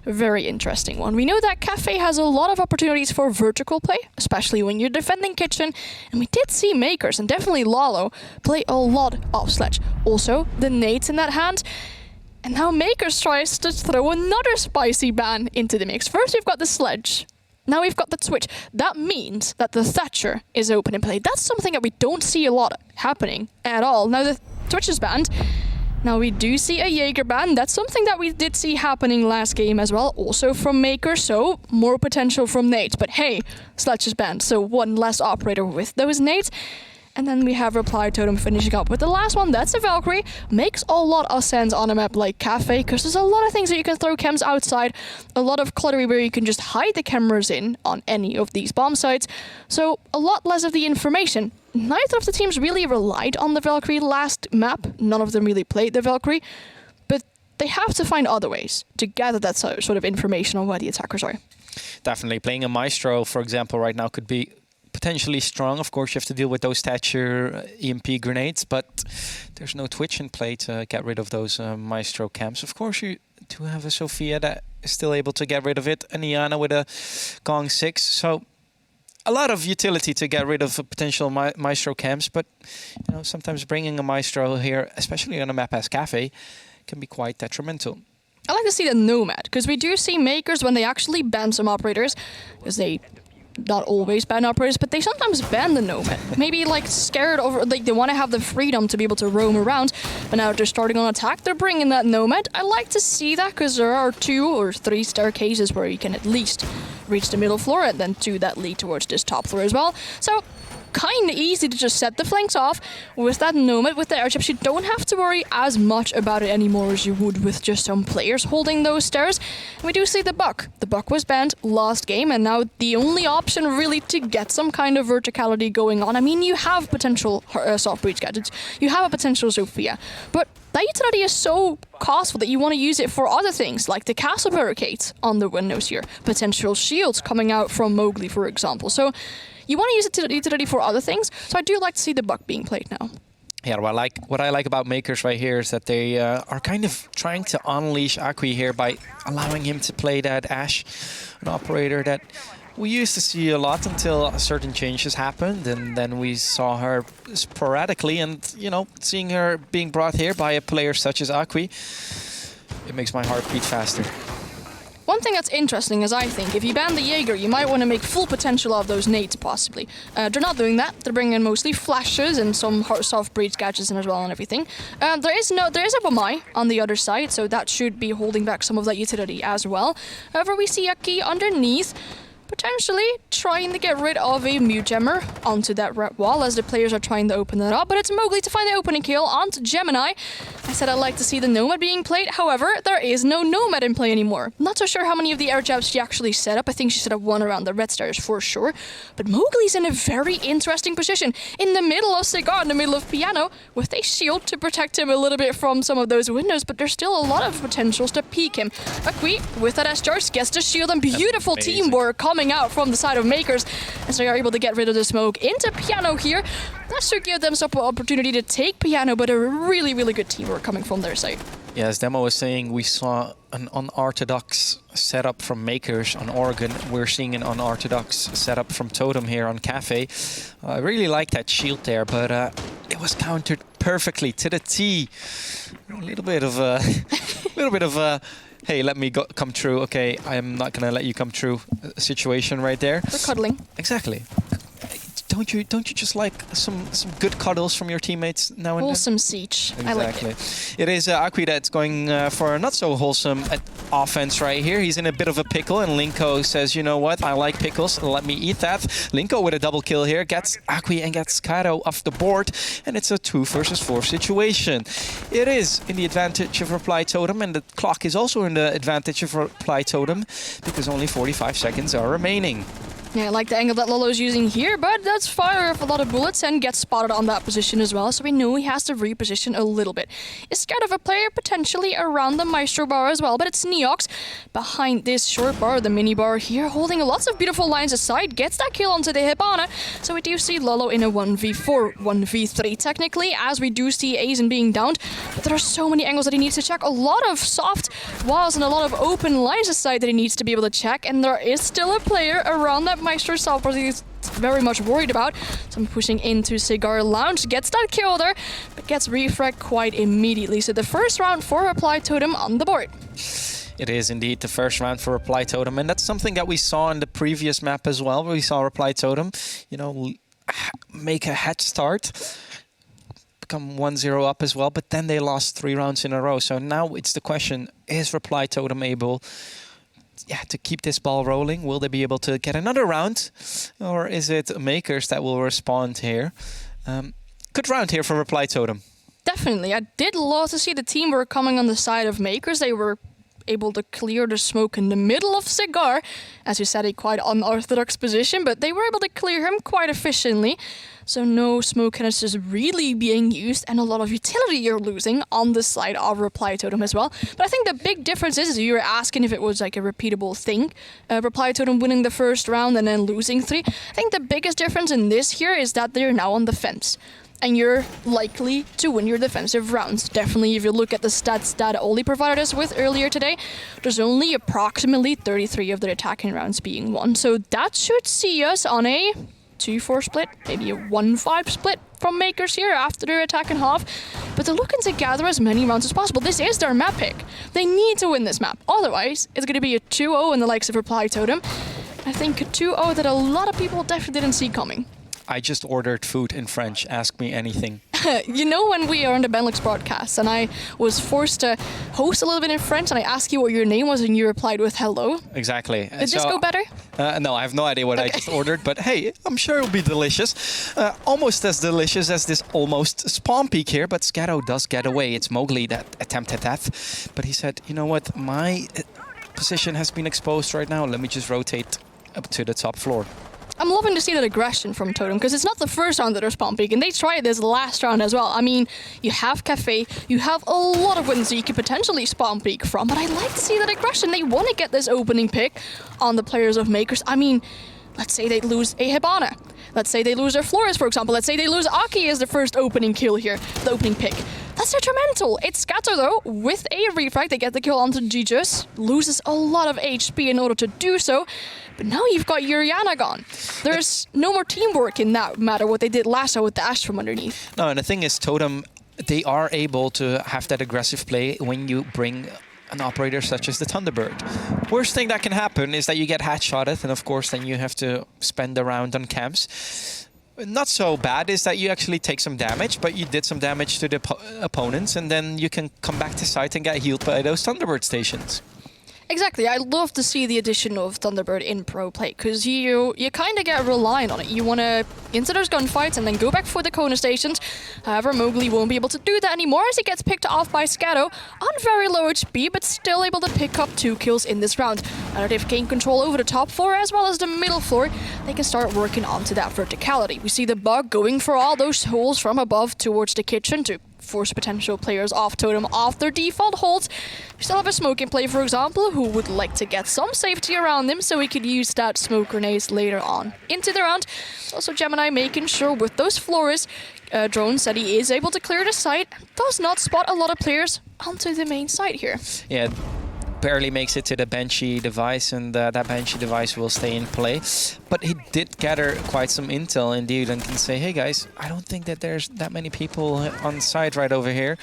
very interesting one. We know that Kafe has a lot of opportunities for vertical play, especially when you're defending kitchen, and we did see Mkers and definitely Lalo play a lot off sledge. Also, the nades in that hand, and now Mkers tries to throw another spicy ban into the mix. First we've got the sledge, now we've got the switch. That means that the Thatcher is open in play. That's something that we don't see a lot happening at all. Now the switch is banned. Now we do see a Jaeger ban. That's something that we did see happening last game as well, also from Mkers, so more potential from nades. But hey, sledge is banned, so one less operator with those nades. And then we have Reply Totem finishing up with the last one. That's a Valkyrie. Makes a lot of sense on a map like Kafe, because there's a lot of things that you can throw chems outside, a lot of cluttery where you can just hide the cameras in on any of these bomb sites. So a lot less of the information. Neither of the teams really relied on the Valkyrie last map. None of them really played the Valkyrie. But they have to find other ways to gather that sort of information on where the attackers are. Definitely. Playing a Maestro, for example, right now could be potentially strong. Of course, you have to deal with those Thatcher EMP grenades, but there's no Twitch in play to get rid of those Maestro camps. Of course, you do have a Sophia that is still able to get rid of it, and Iana with a Gong 6. So a lot of utility to get rid of potential Maestro camps, but you know, sometimes bringing a Maestro here, especially on a map as Kafe, can be quite detrimental. I like to see the Nomad, because we do see Mkers when they actually ban some operators, because they not always ban operators, but they sometimes ban the Nomad. Maybe like scared over, like they want to have the freedom to be able to roam around, but now they're starting on attack, they're bringing that Nomad. I like to see that, because there are 2 or 3 staircases where you can at least reach the middle floor, and then 2 that lead towards this top floor as well. So kind of easy to just set the flanks off with that Nomad, with the airships. You don't have to worry as much about it anymore as you would with just some players holding those stairs. And we do see the Buck. The Buck was banned last game, and now the only option really to get some kind of verticality going on. I mean, you have potential soft breach gadgets, you have a potential Sophia, but that utility is so costful that you want to use it for other things, like the castle barricades on the windows here, potential shields coming out from Mowgli, for example. So you want to use it to utility for other things, so I do like to see the Buck being played now. Yeah, what I like about Mkers right here is that they are kind of trying to unleash Akwi here by allowing him to play that Ashe, an operator that we used to see a lot until certain changes happened, and then we saw her sporadically, and you know, seeing her being brought here by a player such as Akwi, it makes my heart beat faster. One thing that's interesting is, I think, if you ban the Jaeger, you might want to make full potential of those nades, possibly. They're not doing that. They're bringing in mostly flashes and some soft breach gadgets in as well and everything. There is a Bomai on the other side, so that should be holding back some of that utility as well. However, we see Aki underneath, potentially trying to get rid of a Mute Gemmer onto that red wall as the players are trying to open it up, but it's Mowgli to find the opening kill onto Gemini. I said I'd like to see the Nomad being played, however, there is no Nomad in play anymore. Not so sure how many of the air jabs she actually set up. I think she set up 1 around the red stairs for sure, but Mowgli's in a very interesting position, in the middle of Cigar, in the middle of Piano, with a shield to protect him a little bit from some of those windows, but there's still a lot of potentials to peek him. Akwi, with that S-Charge, gets the shield, and beautiful teamwork coming out from the side of Mkers as they are able to get rid of the smoke into Piano here. That should give them some opportunity to take Piano, but a really, really good teamwork coming from their side. Yeah, as Demo was saying, we saw an unorthodox setup from Mkers on Oregon. We're seeing an unorthodox setup from Totem here on Kafe. I really like that shield there, but it was countered perfectly to the T. A little bit of a hey, let me come true. Okay, I am not gonna let you come true situation right there. We're cuddling. Exactly. Don't you just like some good cuddles from your teammates now and wholesome then? siege. Exactly. I like it. It is Akwi that's going for a not so wholesome offense right here. He's in a bit of a pickle, and Linko says, you know what, I like pickles, let me eat that. Linko with a double kill here, gets Akwi and gets Kaito off the board, and it's a 2 versus 4 situation. It is in the advantage of Reply Totem, and the clock is also in the advantage of Reply Totem, because only 45 seconds are remaining. Yeah, I like the angle that Lolo's using here, but that's fire off a lot of bullets and gets spotted on that position as well, so we know he has to reposition a little bit. He's scared of a player potentially around the Maestro bar as well, but it's Neox behind this short bar, the mini bar here, holding lots of beautiful lines aside, gets that kill onto the Hibana, so we do see Lolo in a 1v4, 1v3 technically, as we do see Aizen being downed, but there are so many angles that he needs to check, a lot of soft walls and a lot of open lines aside that he needs to be able to check, and there is still a player around that Maestro self he's very much worried about. So I'm pushing into Cigar Lounge, gets that kill there, but gets refragged quite immediately. So the first round for Reply Totem on the board. It is indeed the first round for Reply Totem, and that's something that we saw in the previous map as well, where we saw Reply Totem, you know, make a head start, become 1-0 up as well, but then they lost 3 rounds in a row. So now it's the question, is Reply Totem able to keep this ball rolling? Will they be able to get another round? Or is it Mkers that will respond here? Good round here for Reply Totem. Definitely. I did love to see the teamwork coming on the side of Mkers. They were able to clear the smoke in the middle of Cigar. As you said, a quite unorthodox position, but they were able to clear him quite efficiently. So no smoke canister is really being used, and a lot of utility you're losing on the side of Reply Totem as well. But I think the big difference is you were asking if it was like a repeatable thing. Reply Totem winning the first round and then losing 3. I think the biggest difference in this here is that they're now on the fence. And you're likely to win your defensive rounds. Definitely, if you look at the stats that Oli provided us with earlier today, there's only approximately 33 of the attacking rounds being won. So that should see us on a 2-4 split, maybe a 1-5 split from Mkers here after their attack in half. But they're looking to gather as many rounds as possible. This is their map pick. They need to win this map. Otherwise, it's going to be a 2-0 in the likes of Reply Totem. I think a 2-0 that a lot of people definitely didn't see coming. I just ordered food in French. Ask me anything. You know, when we are on the Benelux broadcast and I was forced to host a little bit in French and I asked you what your name was and you replied with hello? Exactly. Did this go better? No, I have no idea what I just ordered, but hey, I'm sure it'll be delicious. Almost as delicious as this almost spawn peak here, but Scatto does get away. It's Mowgli that attempted that. But he said, you know what, my position has been exposed right now. Let me just rotate up to the top floor. I'm loving to see that aggression from Totem, because it's not the first round that they're spawn peak, and they tried this last round as well. I mean, you have Kafe, you have a lot of wins that you could potentially spawn peak from, but I like to see that aggression. They want to get this opening pick on the players of Mkers. I mean, let's say they lose a Hibana. Let's say they lose their Flores, for example. Let's say they lose Aki as the first opening kill here, the opening pick. That's detrimental. It's Scatter, though, with a refrag. They get the kill onto G-Just. Loses a lot of HP in order to do so. But now you've got Yuriana gone. There's no more teamwork in that matter what they did last time with the Ash from underneath. No, and the thing is, Totem, they are able to have that aggressive play when you bring an operator such as the Thunderbird. Worst thing that can happen is that you get headshotted, and of course then you have to spend a round on camps. Not so bad is that you actually take some damage, but you did some damage to the opponents, and then you can come back to site and get healed by those Thunderbird stations. Exactly. I love to see the addition of Thunderbird in pro play, because you kind of get reliant on it. You want to into those gunfights and then go back for the Kona stations. However, Mowgli won't be able to do that anymore as he gets picked off by Scatto on very low HP, but still able to pick up 2 kills in this round. Now that they've gained control over the top floor as well as the middle floor, they can start working onto that verticality. We see the bug going for all those holes from above towards the kitchen to force potential players off Totem off their default holds. We still have a smoke in play, for example, who would like to get some safety around him so he could use that smoke grenades later on into the round. Also Gemini making sure with those Flores drones that he is able to clear the site and does not spot a lot of players onto the main site here. Yeah, barely makes it to the Banshee device, and that Banshee device will stay in play. But he did gather quite some intel indeed and can say, hey guys, I don't think that there's that many people on site right over here.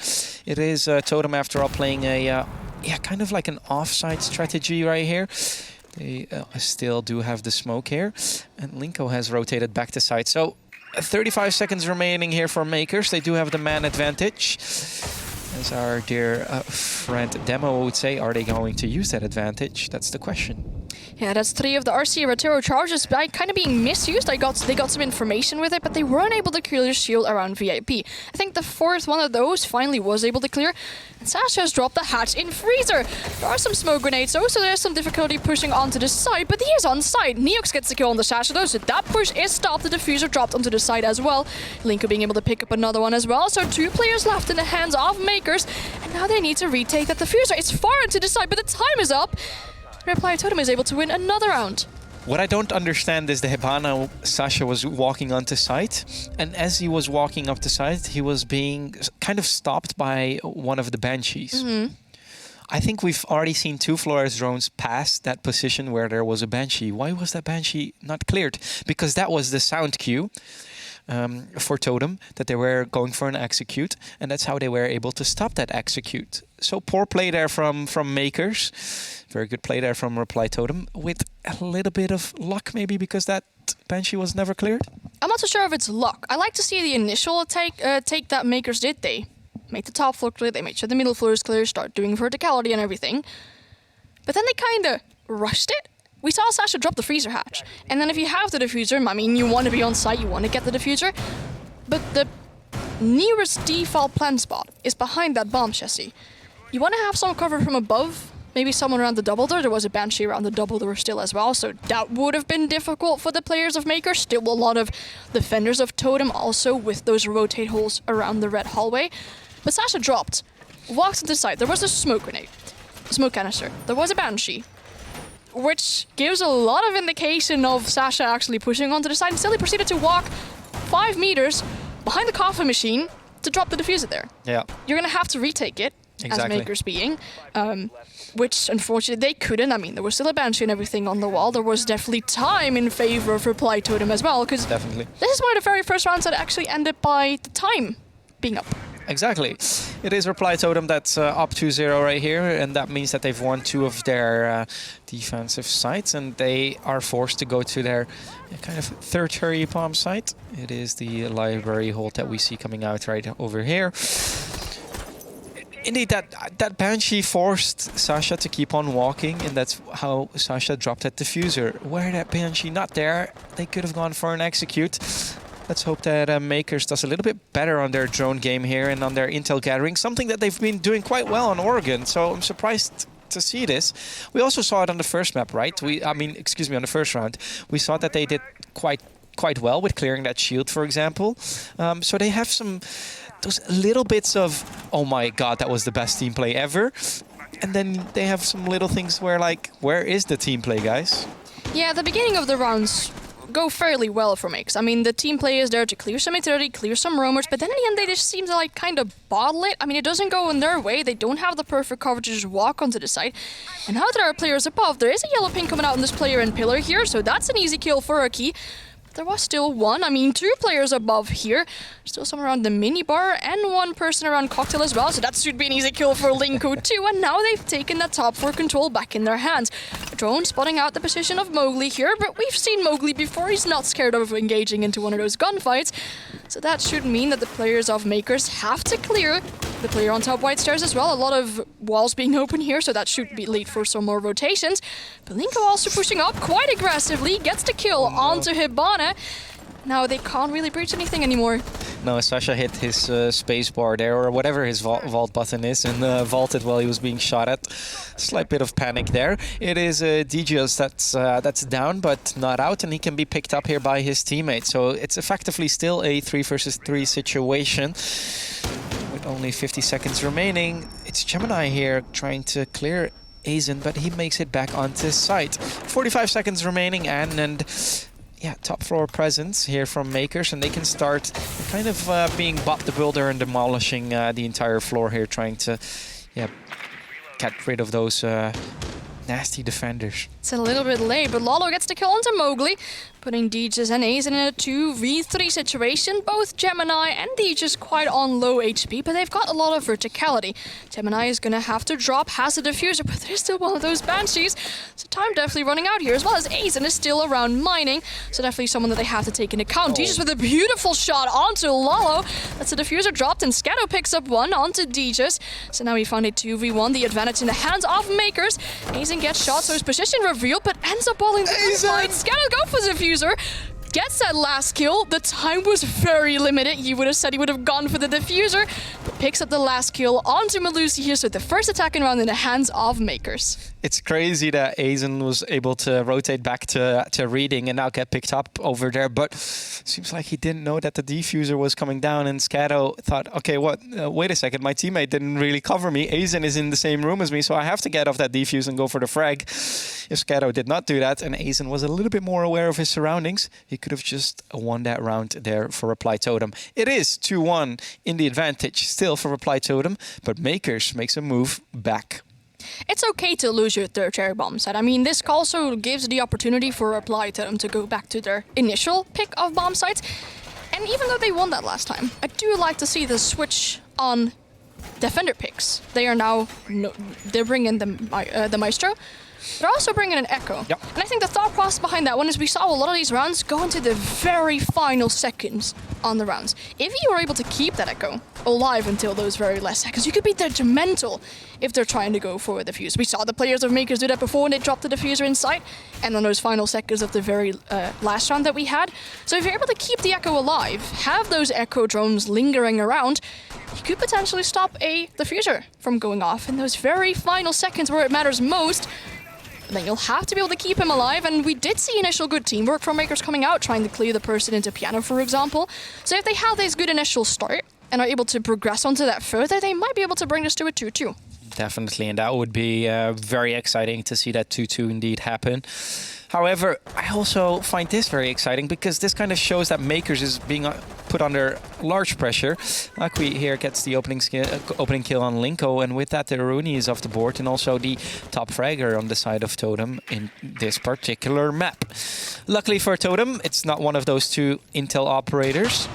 It is Totem after all playing a kind of like an offside strategy right here. They still do have the smoke here, and Linko has rotated back to site. So 35 seconds remaining here for Mkers. They do have the man advantage. As our dear friend Demo would say, are they going to use that advantage? That's the question. Yeah, that's 3 of the RC Retero charges by kind of being misused. They got some information with it, but they weren't able to clear the shield around VIP. I think the 4th one of those finally was able to clear. And Sasha has dropped the hatch in Freezer. There are some smoke grenades though, so there's some difficulty pushing onto the side, but he is on side. Neox gets the kill on the Sasha though, so that push is stopped. The diffuser dropped onto the side as well. Linko being able to pick up another one as well. So 2 players left in the hands of Mkers, and now they need to retake that diffuser. It's far into the side, but the time is up. Reply Totem is able to win another round. What I don't understand is the Hibana Sasha was walking onto site, and as he was walking up the site, he was being kind of stopped by one of the Banshees. I think we've already seen 2 Flores drones pass that position where there was a Banshee. Why was that Banshee not cleared? Because that was the sound cue for Totem, that they were going for an execute, and that's how they were able to stop that execute. So poor play there from Mkers. Very good play there from Reply Totem, with a little bit of luck maybe, because that Banshee was never cleared. I'm not so sure if it's luck. I like to see the initial take that Mkers did. They made the top floor clear, they made sure the middle floor is clear, start doing verticality and everything. But then they kind of rushed it. We saw Sasha drop the freezer hatch. And then if you have the diffuser, I mean, you want to be on site, you want to get the diffuser. But the nearest default plant spot is behind that bomb chassis. You want to have some cover from above, maybe someone around the double door. There was a Banshee around the double door still as well, so that would have been difficult for the players of Mkers. Still a lot of defenders of Totem also with those rotate holes around the red hallway. But Sasha dropped, walked to the side. There was a smoke grenade, smoke canister. There was a Banshee, which gives a lot of indication of Sasha actually pushing onto the side. And still he proceeded to walk 5 meters behind the Kafe machine to drop the diffuser there. Yeah. You're going to have to retake it, Exactly. as Mkers being, which unfortunately they couldn't. I mean, there was still a Banshee and everything on the wall. There was definitely time in favor of Reply Totem as well, because Definitely. this is one of the very first rounds that actually ended by the time being up. Exactly. It is Reply Totem that's up 2-0 right here, and that means that they've won 2 of their defensive sites, and they are forced to go to their kind of third cherry bomb site. It is the library hold that we see coming out right over here. Indeed, that Banshee forced Sasha to keep on walking, and that's how Sasha dropped that diffuser. Were that Banshee not there, they could have gone for an execute. Let's hope that Mkers does a little bit better on their drone game here and on their intel gathering, something that they've been doing quite well on Oregon, so I'm surprised to see this. We also saw it on the first map, right? On the first round. We saw that they did quite well with clearing that shield, for example. So they have those little bits of, oh my god, that was the best team play ever. And then they have some little things where, like, where is the team play, guys? Yeah, the beginning of the rounds go fairly well for Mkers. I mean, the team play is there to clear some utility, clear some roamers, but then in the end they just seem to like kind of bottle it. I mean, it doesn't go in their way. They don't have the perfect coverage to just walk onto the side. And now there are players above. There is a yellow ping coming out on this player and pillar here, so that's an easy kill for a key. There was still 2 players above here. Still some around the minibar and 1 person around cocktail as well. So that should be an easy kill for Linko too. And now they've taken that top 4 control back in their hands. Drone spotting out the position of Mowgli here, but we've seen Mowgli before. He's not scared of engaging into one of those gunfights. So that should mean that the players of Mkers have to clear the player on top white stairs as well. A lot of walls being open here, so that should be lead for some more rotations. But Linko also pushing up quite aggressively, gets the kill onto Hibana. Now they can't really breach anything anymore. No, Sasha hit his space bar there, or whatever his vault button is, and vaulted while he was being shot at. Slight bit of panic there. It is DJs that's down, but not out, and he can be picked up here by his teammate. So it's effectively still a 3 versus 3 situation. With only 50 seconds remaining, it's Gemini here trying to clear Azen, but he makes it back onto site. 45 seconds remaining, and yeah, top floor presence here from Mkers, and they can start kind of being Bob the Builder and demolishing the entire floor here, trying to get rid of those nasty defenders. It's a little bit late, but Lalo gets the kill onto Mowgli, putting Deeges and Azen in a 2v3 situation. Both Gemini and Deeges quite on low HP, but they've got a lot of verticality. Gemini is going to have to drop, has a diffuser, but there's still one of those Banshees. So time definitely running out here, as well as Azen is still around mining. So definitely someone that they have to take into account. Deeges with a beautiful shot onto Lalo. That's a diffuser dropped, and Scatto picks up 1 onto Deeges. So now we found a 2v1, the advantage in the hands of Mkers. Azen and get shot, so his position revealed, but ends up balling the side. Scatter go for the diffuser. Gets that last kill. The time was very limited. You would have said he would have gone for the diffuser, but picks up the last kill onto Melusi here. So the first attacking round in the hands of Mkers. It's crazy that Aizen was able to rotate back to reading and now get picked up over there, but seems like he didn't know that the diffuser was coming down, and Scatto thought, okay, wait a second, my teammate didn't really cover me. Aizen is in the same room as me, so I have to get off that defuse and go for the frag. If Scatto did not do that, and Aizen was a little bit more aware of his surroundings, he could have just won that round there for Reply Totem. It is 2-1 in the advantage still for Reply Totem, but Mkers makes a move back. It's okay to lose your third cherry bomb set. I mean, this also gives the opportunity for Reply Totem to go back to their initial pick of bomb sites. And even though they won that last time, I do like to see the switch on defender picks. They are now, they're bringing the Maestro. They're also bringing an Echo. Yep. And I think the thought process behind that one is we saw a lot of these rounds go into the very final seconds on the rounds. If you were able to keep that Echo alive until those very last seconds, you could be detrimental if they're trying to go for the defuse. We saw the players of Mkers do that before when they dropped the diffuser in sight, and on those final seconds of the very last round that we had. So if you're able to keep the Echo alive, have those Echo drones lingering around, you could potentially stop a diffuser from going off in those very final seconds where it matters most. Then you'll have to be able to keep him alive, and we did see initial good teamwork from Mkers coming out, trying to clear the person into piano, for example. So if they have this good initial start and are able to progress onto that further, they might be able to bring this to a 2-2. Definitely, and that would be very exciting to see that 2-2 indeed happen. However, I also find this very exciting because this kind of shows that Mkers is being put under large pressure. Akwi here gets the opening kill on Linko, and with that the Aruni is off the board, and also the top fragger on the side of Totem in this particular map. Luckily for Totem, it's not one of those two Intel operators.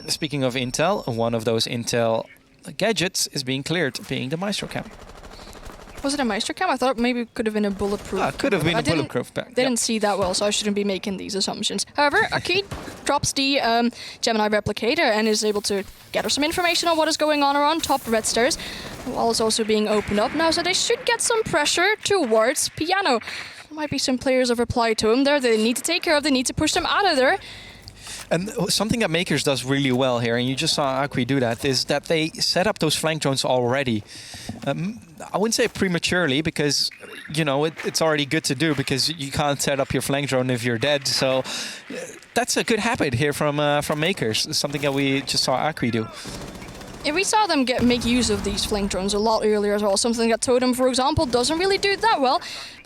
Speaking of Intel, one of those Intel gadgets is being cleared, being the Maestro Cam. Was it a Maestro Cam? I thought maybe it could have been a bulletproof. Could have been a bulletproof back. Didn't see that well, so I shouldn't be making these assumptions. However, Akid drops the Gemini replicator and is able to gather some information on what is going on around top red stairs. The wall is also being opened up now, so they should get some pressure towards Piano. There might be some players of Reply to him there they need to take care of. They need to push them out of there. And something that Mkers does really well here, and you just saw Akwi do that, is that they set up those flank drones already. I wouldn't say prematurely, because, you know, it's already good to do, because you can't set up your flank drone if you're dead. So that's a good habit here from Mkers. It's something that we just saw Akwi do. Yeah, we saw them make use of these flank drones a lot earlier as well. Something that Totem, for example, doesn't really do that well.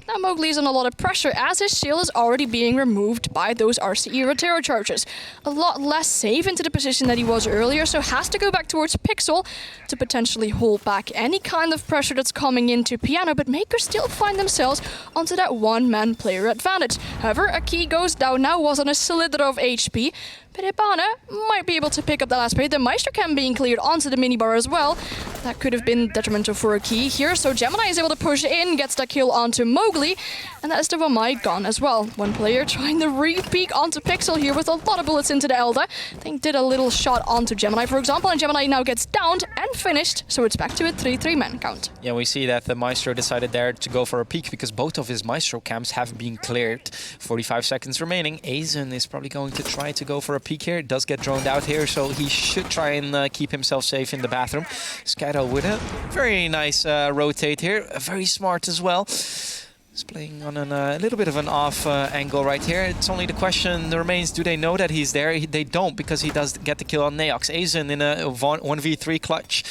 Now Mowgli is in a lot of pressure as his shield is already being removed by those RCE Rotero charges. A lot less safe into the position that he was earlier, so has to go back towards Pixel to potentially hold back any kind of pressure that's coming into Piano, but Mkers still find themselves onto that one-man player advantage. However, Aki goes down now, was on a slither of HP, but Ibana might be able to pick up the last play. The Meister Cam being cleared onto the minibar as well. That could have been detrimental for Aki here, so Gemini is able to push in, gets that kill onto Mowgli, and that is the Vamai gone as well. One player trying to re-peek onto Pixel here with a lot of bullets into the Elda. I think did a little shot onto Gemini, for example, and Gemini now gets downed and finished, so it's back to a 3-3 man count. Yeah, we see that the Maestro decided there to go for a peek because both of his Maestro cams have been cleared. 45 seconds remaining. Aizen is probably going to try to go for a peek here. It does get droned out here, so he should try and keep himself safe in the bathroom. Scato with a very nice rotate here. Very smart as well. He's playing on a little bit of an off angle right here. It's only the question that remains, do they know that he's there? They don't, because he does get the kill on Neox. Aizen in a 1v3 clutch.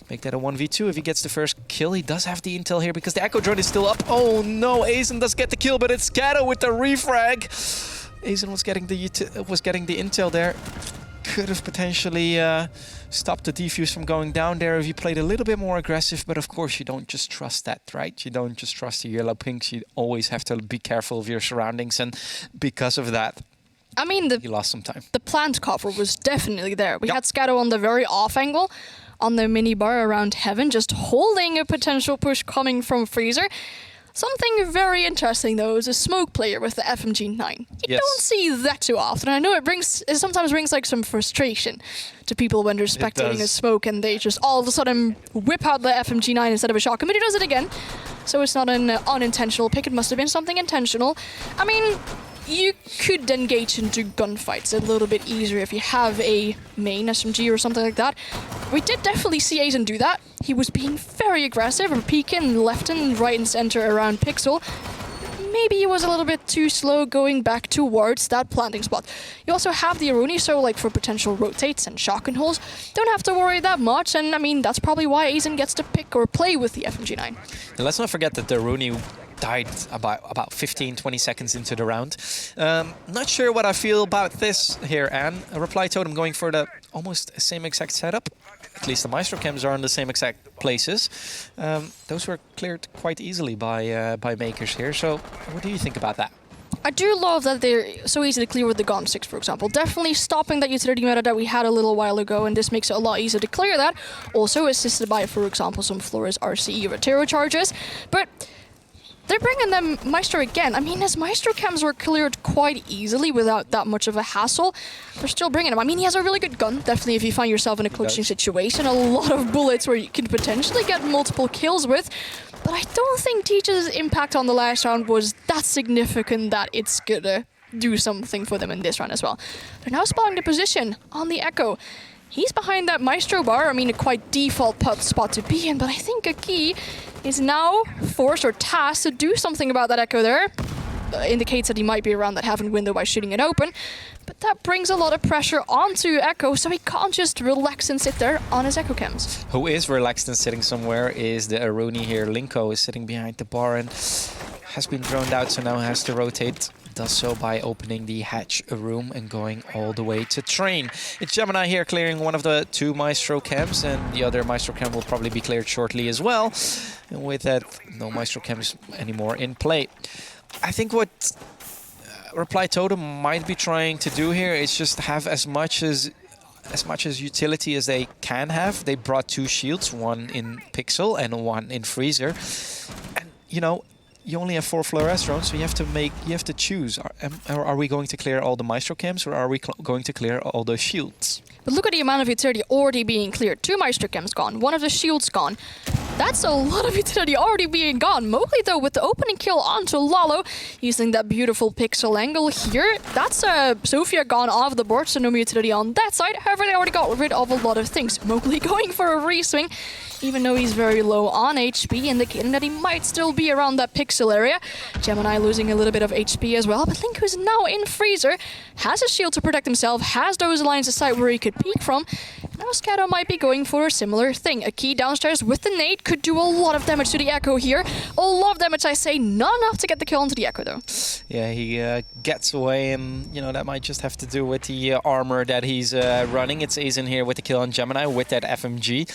Make that a 1v2 if he gets the first kill. He does have the intel here because the Echo drone is still up. Oh no, Aizen does get the kill, but it's Scato with the refrag. Aizen was getting the intel there. Could have potentially stopped the defuse from going down there if you played a little bit more aggressive, but of course you don't just trust that, right? You don't just trust the yellow pinks. You always have to be careful of your surroundings, and because of that, I mean, he lost some time. The plant cover was definitely there. We had Scato on the very off angle on the mini bar around Heaven, just holding a potential push coming from Freezer. Something very interesting, though, is a smoke player with the FMG9. You don't see that too often. I know it sometimes brings like some frustration to people when they're spectating a smoke and they just all of a sudden whip out the FMG9 instead of a shotgun, but he does it again. so it's not an unintentional pick. It must have been something intentional. I mean, you could engage into gunfights a little bit easier if you have a main SMG or something like that. We did definitely see Aizen do that. He was being very aggressive and peeking left and right and center around Pixel. Maybe he was a little bit too slow going back towards that planting spot. You also have the Aruni, so like for potential rotates and shotgun holes, don't have to worry that much. And I mean, that's probably why Aizen gets to pick or play with the FMG9. And let's not forget that the Aruni died about 15-20 seconds into the round. Not sure what I feel about this here, Anne. A Reply Totem going for the almost same exact setup. At least the Maestro cams are in the same exact places. Those were cleared quite easily by Mkers here. So what do you think about that? I do love that they're so easy to clear with the Gon 6, for example. Definitely stopping that utility meta that we had a little while ago, and this makes it a lot easier to clear that. Also assisted by, for example, some Flores RCE Rotero charges. But they're bringing them Maestro again. I mean, his Maestro cams were cleared quite easily without that much of a hassle. They're still bringing him. I mean, he has a really good gun. Definitely, if you find yourself in a clutching situation, a lot of bullets where you can potentially get multiple kills with. But I don't think Teach's impact on the last round was that significant that it's gonna do something for them in this round as well. They're now spotting the position on the Echo. He's behind that Maestro bar. I mean, a quite default spot to be in, but I think a key is now forced or tasked to do something about that Echo there. Indicates that he might be around that Heaven window by shooting it open. But that brings a lot of pressure onto Echo, so he can't just relax and sit there on his Echo cams. Who is relaxed and sitting somewhere is the Aruni here. Linko is sitting behind the bar and has been droned out, so now has to rotate. Does so by opening the hatch room and going all the way to train. It's Gemini here clearing one of the two Maestro cams, and the other Maestro cam will probably be cleared shortly as well. And with that, no Maestro cams anymore in play. I think what Reply Totem might be trying to do here is just have as much as utility as they can have. They brought two shields, one in Pixel and one in Freezer. And you know, you only have 4 Flores drones, so you have to choose. Are we going to clear all the Maestro cams, or are we going to clear all the shields? But look at the amount of utility already being cleared. 2 Maestro cams gone, one of the shields gone. That's a lot of utility already being gone. Mowgli, though, with the opening kill onto Lalo, using that beautiful pixel angle here. That's Sophia gone off the board, so no more utility on that side. However, they already got rid of a lot of things. Mowgli going for a reswing, even though he's very low on HP, indicating that he might still be around that pixel area. Gemini losing a little bit of HP as well, but Link, who's now in Freezer, has a shield to protect himself, has those lines of sight where he could peek from. Now Scato might be going for a similar thing. A key downstairs with the nade could do a lot of damage to the Echo here. A lot of damage, I say, not enough to get the kill onto the Echo, though. Yeah, he gets away, and you know that might just have to do with the armor that he's running. It's Aizen here with the kill on Gemini with that FMG.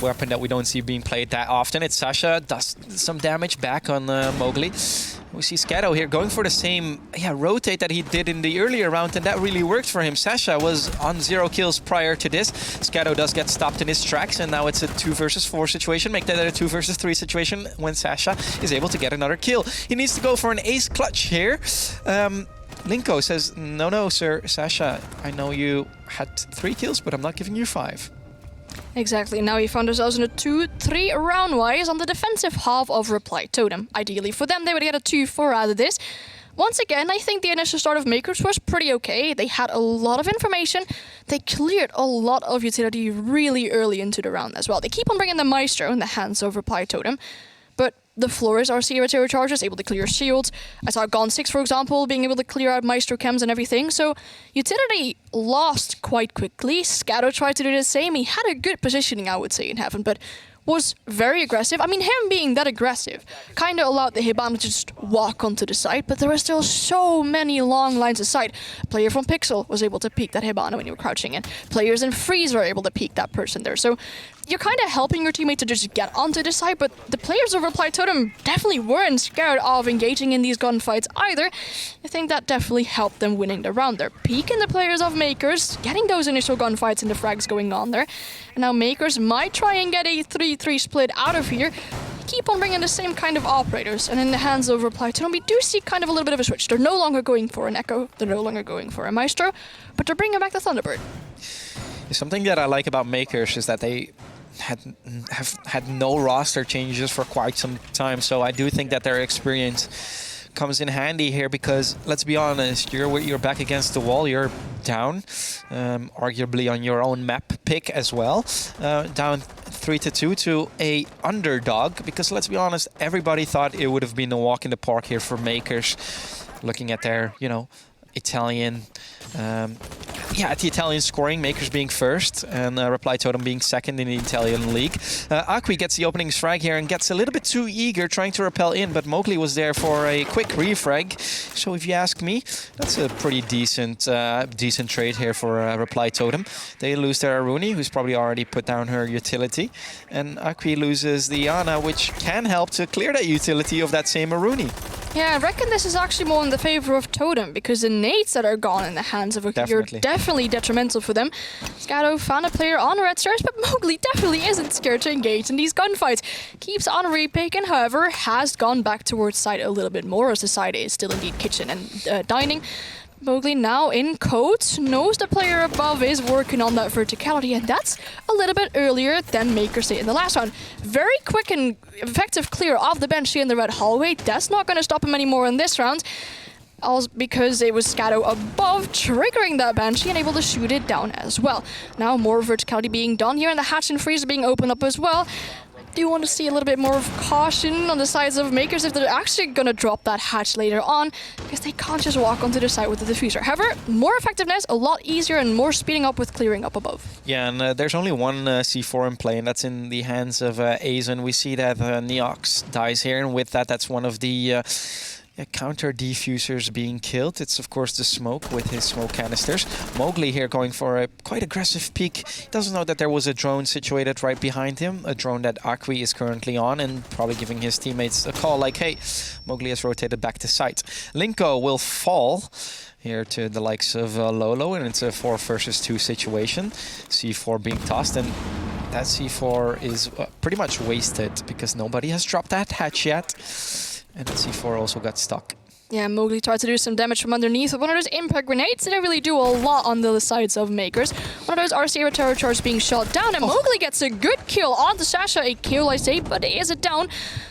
Weapon that we don't see being played that often. It's Sasha, does some damage back on Mowgli. We see Scato here going for the same rotate that he did in the earlier round, and that really worked for him. Sasha was on 0 kills prior to this. Scato does get stopped in his tracks, and now it's a 2 versus 4 situation. Make that a 2 versus 3 situation when Sasha is able to get another kill. He needs to go for an ace clutch here. Linko says, no, sir, Sasha, I know you had 3 kills, but I'm not giving you 5. Exactly, now we found ourselves in a 2-3 round-wise on the defensive half of Reply Totem. Ideally for them, they would get a 2-4 out of this. Once again, I think the initial start of Mkers was pretty okay. They had a lot of information. They cleared a lot of utility really early into the round as well. They keep on bringing the Maestro in the hands of Reply Totem, but the Flores RCE Rotero charges, able to clear shields. I saw Gon 6, for example, being able to clear out Maestro chems and everything. So utility lost quite quickly. Scato tried to do the same. He had a good positioning, I would say, in Heaven, but was very aggressive. I mean, him being that aggressive kind of allowed the Hibana to just walk onto the site, but there were still so many long lines of sight. A player from Pixel was able to peek that Hibana when you were crouching in. Players in Freeze were able to peek that person there. So you're kind of helping your teammate to just get onto the site, but the players of Reply Totem definitely weren't scared of engaging in these gunfights either. I think that definitely helped them winning the round there. Peeking the players of Mkers, getting those initial gunfights and the frags going on there. And now Mkers might try and get a 3-3 split out of here. Keep on bringing the same kind of operators, and in the hands of Reply Totem, we do see kind of a little bit of a switch. They're no longer going for an Echo, they're no longer going for a Maestro, but they're bringing back the Thunderbird. Something that I like about Mkers is that they have had no roster changes for quite some time. So I do think that their experience comes in handy here, because let's be honest, you're back against the wall. You're down, arguably on your own map pick as well, down 3-2 to a underdog. Because let's be honest, everybody thought it would have been a walk in the park here for Mkers, looking at their, you know, Italian. The Italian scoring, Mkers being first and Reply Totem being second in the Italian league. Akwi gets the opening frag here and gets a little bit too eager trying to repel in, but Mowgli was there for a quick refrag. So if you ask me, that's a pretty decent trade here for Reply Totem. They lose their Aruni, who's probably already put down her utility, and Akwi loses the Ana, which can help to clear that utility of that same Aruni. Yeah, I reckon this is actually more in the favor of Totem, because the nades that are gone in the hands of Akwi are definitely detrimental for them. Scado found a player on red stairs, but Mowgli definitely isn't scared to engage in these gunfights. Keeps on repicking, however, has gone back towards side a little bit more, as the side is still indeed kitchen and dining. Mowgli now in codes, knows the player above is working on that verticality, and that's a little bit earlier than Mkers did in the last round. Very quick and effective clear off the bench here in the red hallway. That's not going to stop him anymore in this round, also because it was Scado above triggering that Banshee and able to shoot it down as well. Now more verticality being done here, and the hatch and freeze being opened up as well. Do you want to see a little bit more of caution on the sides of Mkers if they're actually going to drop that hatch later on, because they can't just walk onto the side with the diffuser. However, more effectiveness, a lot easier, and more speeding up with clearing up above. Yeah, and there's only one C4 in play, and that's in the hands of Azen. We see that Neox dies here, and with that, that's one of the counter defusers being killed. It's of course the smoke with his smoke canisters. Mowgli here going for a quite aggressive peek. He doesn't know that there was a drone situated right behind him, a drone that Akwi is currently on, and probably giving his teammates a call like, hey, Mowgli has rotated back to site. Linko will fall here to the likes of Lolo, and it's a 4 versus 2 situation. C4 being tossed, and that C4 is pretty much wasted because nobody has dropped that hatch yet. And C4 also got stuck. Yeah, Mowgli tried to do some damage from underneath with one of those impact grenades. Didn't really do a lot on the sides of Mkers. One of those RC terror charges being shot down, and Mowgli gets a good kill on the Sasha. A kill, I say, but it is a down.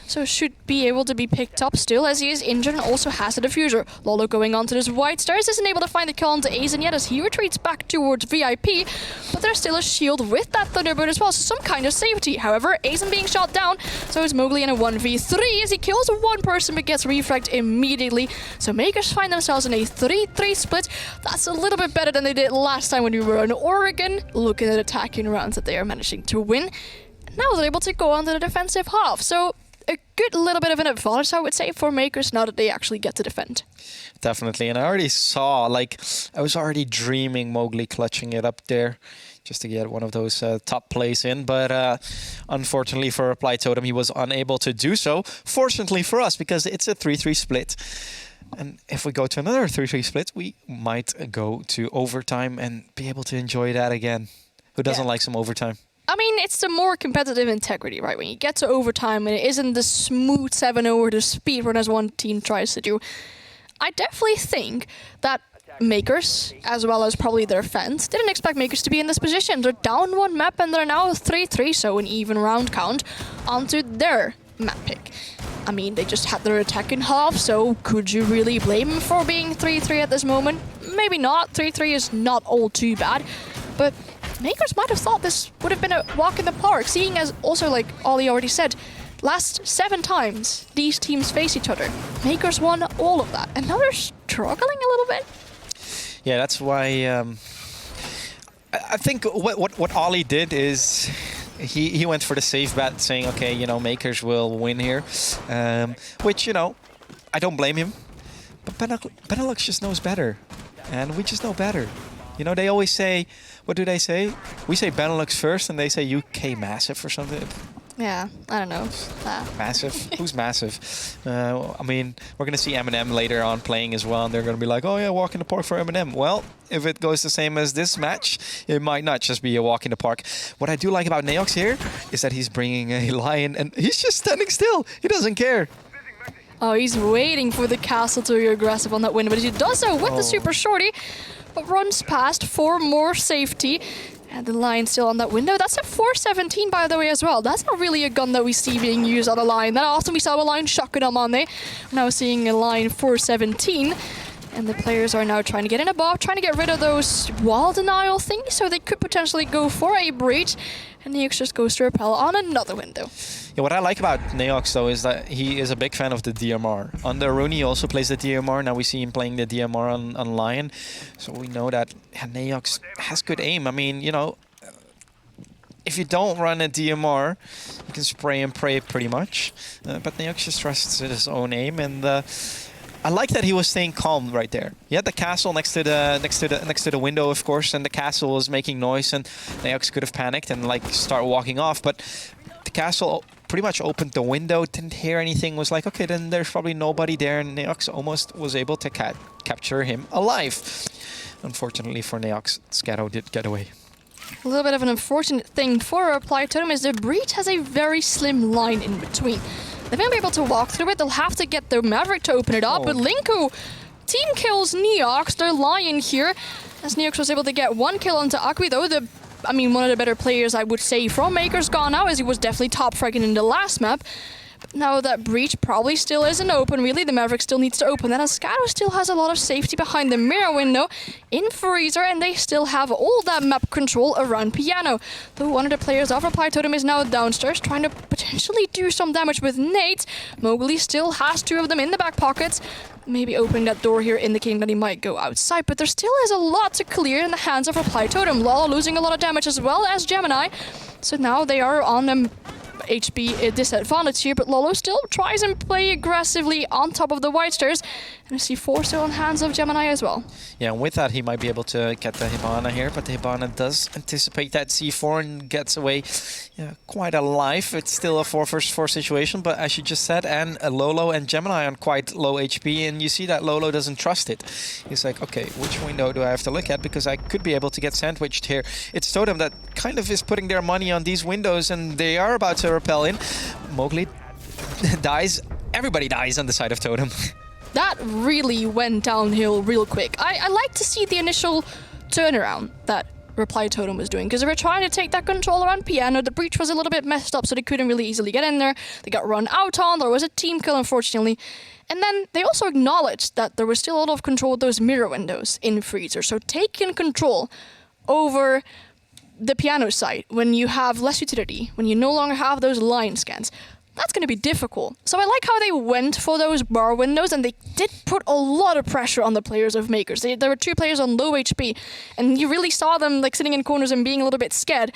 So should be able to be picked up still, as he is injured and also has a diffuser. Lolo going onto this white stairs, isn't able to find the kill onto Azen yet, as he retreats back towards VIP. But there's still a shield with that Thunderbird as well, so some kind of safety. However, Azen being shot down, so is Mowgli in a 1v3 as he kills one person but gets refragged immediately. So Mkers find themselves in a 3-3 split. That's a little bit better than they did last time when we were in Oregon, looking at attacking rounds that they are managing to win. Now they're able to go onto the defensive half. So a good little bit of an advantage, I would say, for Mkers now that they actually get to defend. Definitely, and I already saw, like, I was already dreaming Mowgli clutching it up there just to get one of those top plays in, but unfortunately for Reply Totem, he was unable to do so. Fortunately for us, because it's a 3-3 split. And if we go to another 3-3 split, we might go to overtime and be able to enjoy that again. Who doesn't like some overtime? I mean, it's the more competitive integrity, right? When you get to overtime and it isn't the smooth 7-0 or the speed run as one team tries to do. I definitely think that Mkers, as well as probably their fans, didn't expect Mkers to be in this position. They're down one map and they're now 3-3, so an even round count onto their map pick. I mean, they just had their attack in half, so could you really blame them for being 3-3 at this moment? Maybe not. 3-3 is not all too bad, but Mkers might have thought this would have been a walk in the park, seeing as also, like Ollie already said, last 7 times these teams face each other. Mkers won all of that, and now they're struggling a little bit. Yeah, that's why I think what Ollie did is he went for the safe bet, saying, okay, you know, Mkers will win here, which, you know, I don't blame him. But Benelux just knows better, and we just know better. You know, they always say, what do they say? We say Benelux first, and they say UK massive or something. Yeah, I don't know. Massive? Who's massive? I mean, we're going to see Eminem later on playing as well, and they're going to be like, oh yeah, walk in the park for Eminem. Well, if it goes the same as this match, it might not just be a walk in the park. What I do like about Neox here is that he's bringing a lion, and he's just standing still. He doesn't care. Oh, he's waiting for the castle to be aggressive on that window, but he does so with the super shorty, but runs past for more safety. And the line still on that window. That's a 417, by the way, as well. That's not really a gun that we see being used on a line. That often we saw a line shotgun on Monday. Now seeing a line 417. And the players are now trying to get in above, trying to get rid of those wall denial things, so they could potentially go for a breach. And Neox just goes to repel on another window. Yeah, what I like about Neox, though, is that he is a big fan of the DMR. Under Rooney, he also plays the DMR. Now we see him playing the DMR on Lion. So we know that Neox has good aim. I mean, you know, if you don't run a DMR, you can spray and pray pretty much. But Neox just trusts his own aim, and I like that he was staying calm right there. He had the castle next to the window, of course, and the castle was making noise, and Neox could have panicked and like start walking off. But the castle pretty much opened the window, didn't hear anything, was like, okay, then there's probably nobody there, and Neox almost was able to capture him alive. Unfortunately for Neox, Scatto did get away. A little bit of an unfortunate thing for Reply Totem is the breach has a very slim line in between. They won't be able to walk through it. They'll have to get the Maverick to open it up. But Linku team kills Neox, their Lion here. As Neox was able to get one kill onto Akwi, though one of the better players, I would say, from Mkers gone now, as he was definitely top fragging in the last map. But now that breach probably still isn't open, really. The Maverick still needs to open that, and Scatto still has a lot of safety behind the mirror window in Freezer, and they still have all that map control around Piano. Though one of the players of Reply Totem is now downstairs, trying to potentially do some damage with nades. Mowgli still has two of them in the back pockets. Maybe opening that door here, indicating that he might go outside, but there still is a lot to clear in the hands of Reply Totem. Lala losing a lot of damage as well as Gemini. So now they are on HP disadvantage here, but Lolo still tries and play aggressively on top of the white stairs. And I see 4 still in hands of Gemini as well. Yeah, and with that he might be able to get the Hibana here, but the Hibana does anticipate that C4 and gets away quite alive. It's still a 4 versus 4 situation, but as you just said, and Lolo and Gemini on quite low HP, and you see that Lolo doesn't trust it. He's like, okay, which window do I have to look at, because I could be able to get sandwiched here. It's Totem that kind of is putting their money on these windows, and they are about to repel in. Mowgli dies. Everybody dies on the side of Totem. That really went downhill real quick. I like to see the initial turnaround that Reply Totem was doing, because they were trying to take that control around Piano. The breach was a little bit messed up, so they couldn't really easily get in there. They got run out on. There was a team kill, unfortunately. And then they also acknowledged that there was still a lot of control of those mirror windows in Freezer. So taking control over the Piano side when you have less utility, when you no longer have those line scans, that's going to be difficult. So I like how they went for those bar windows, and they did put a lot of pressure on the players of Mkers. There were 2 players on low HP, and you really saw them like sitting in corners and being a little bit scared.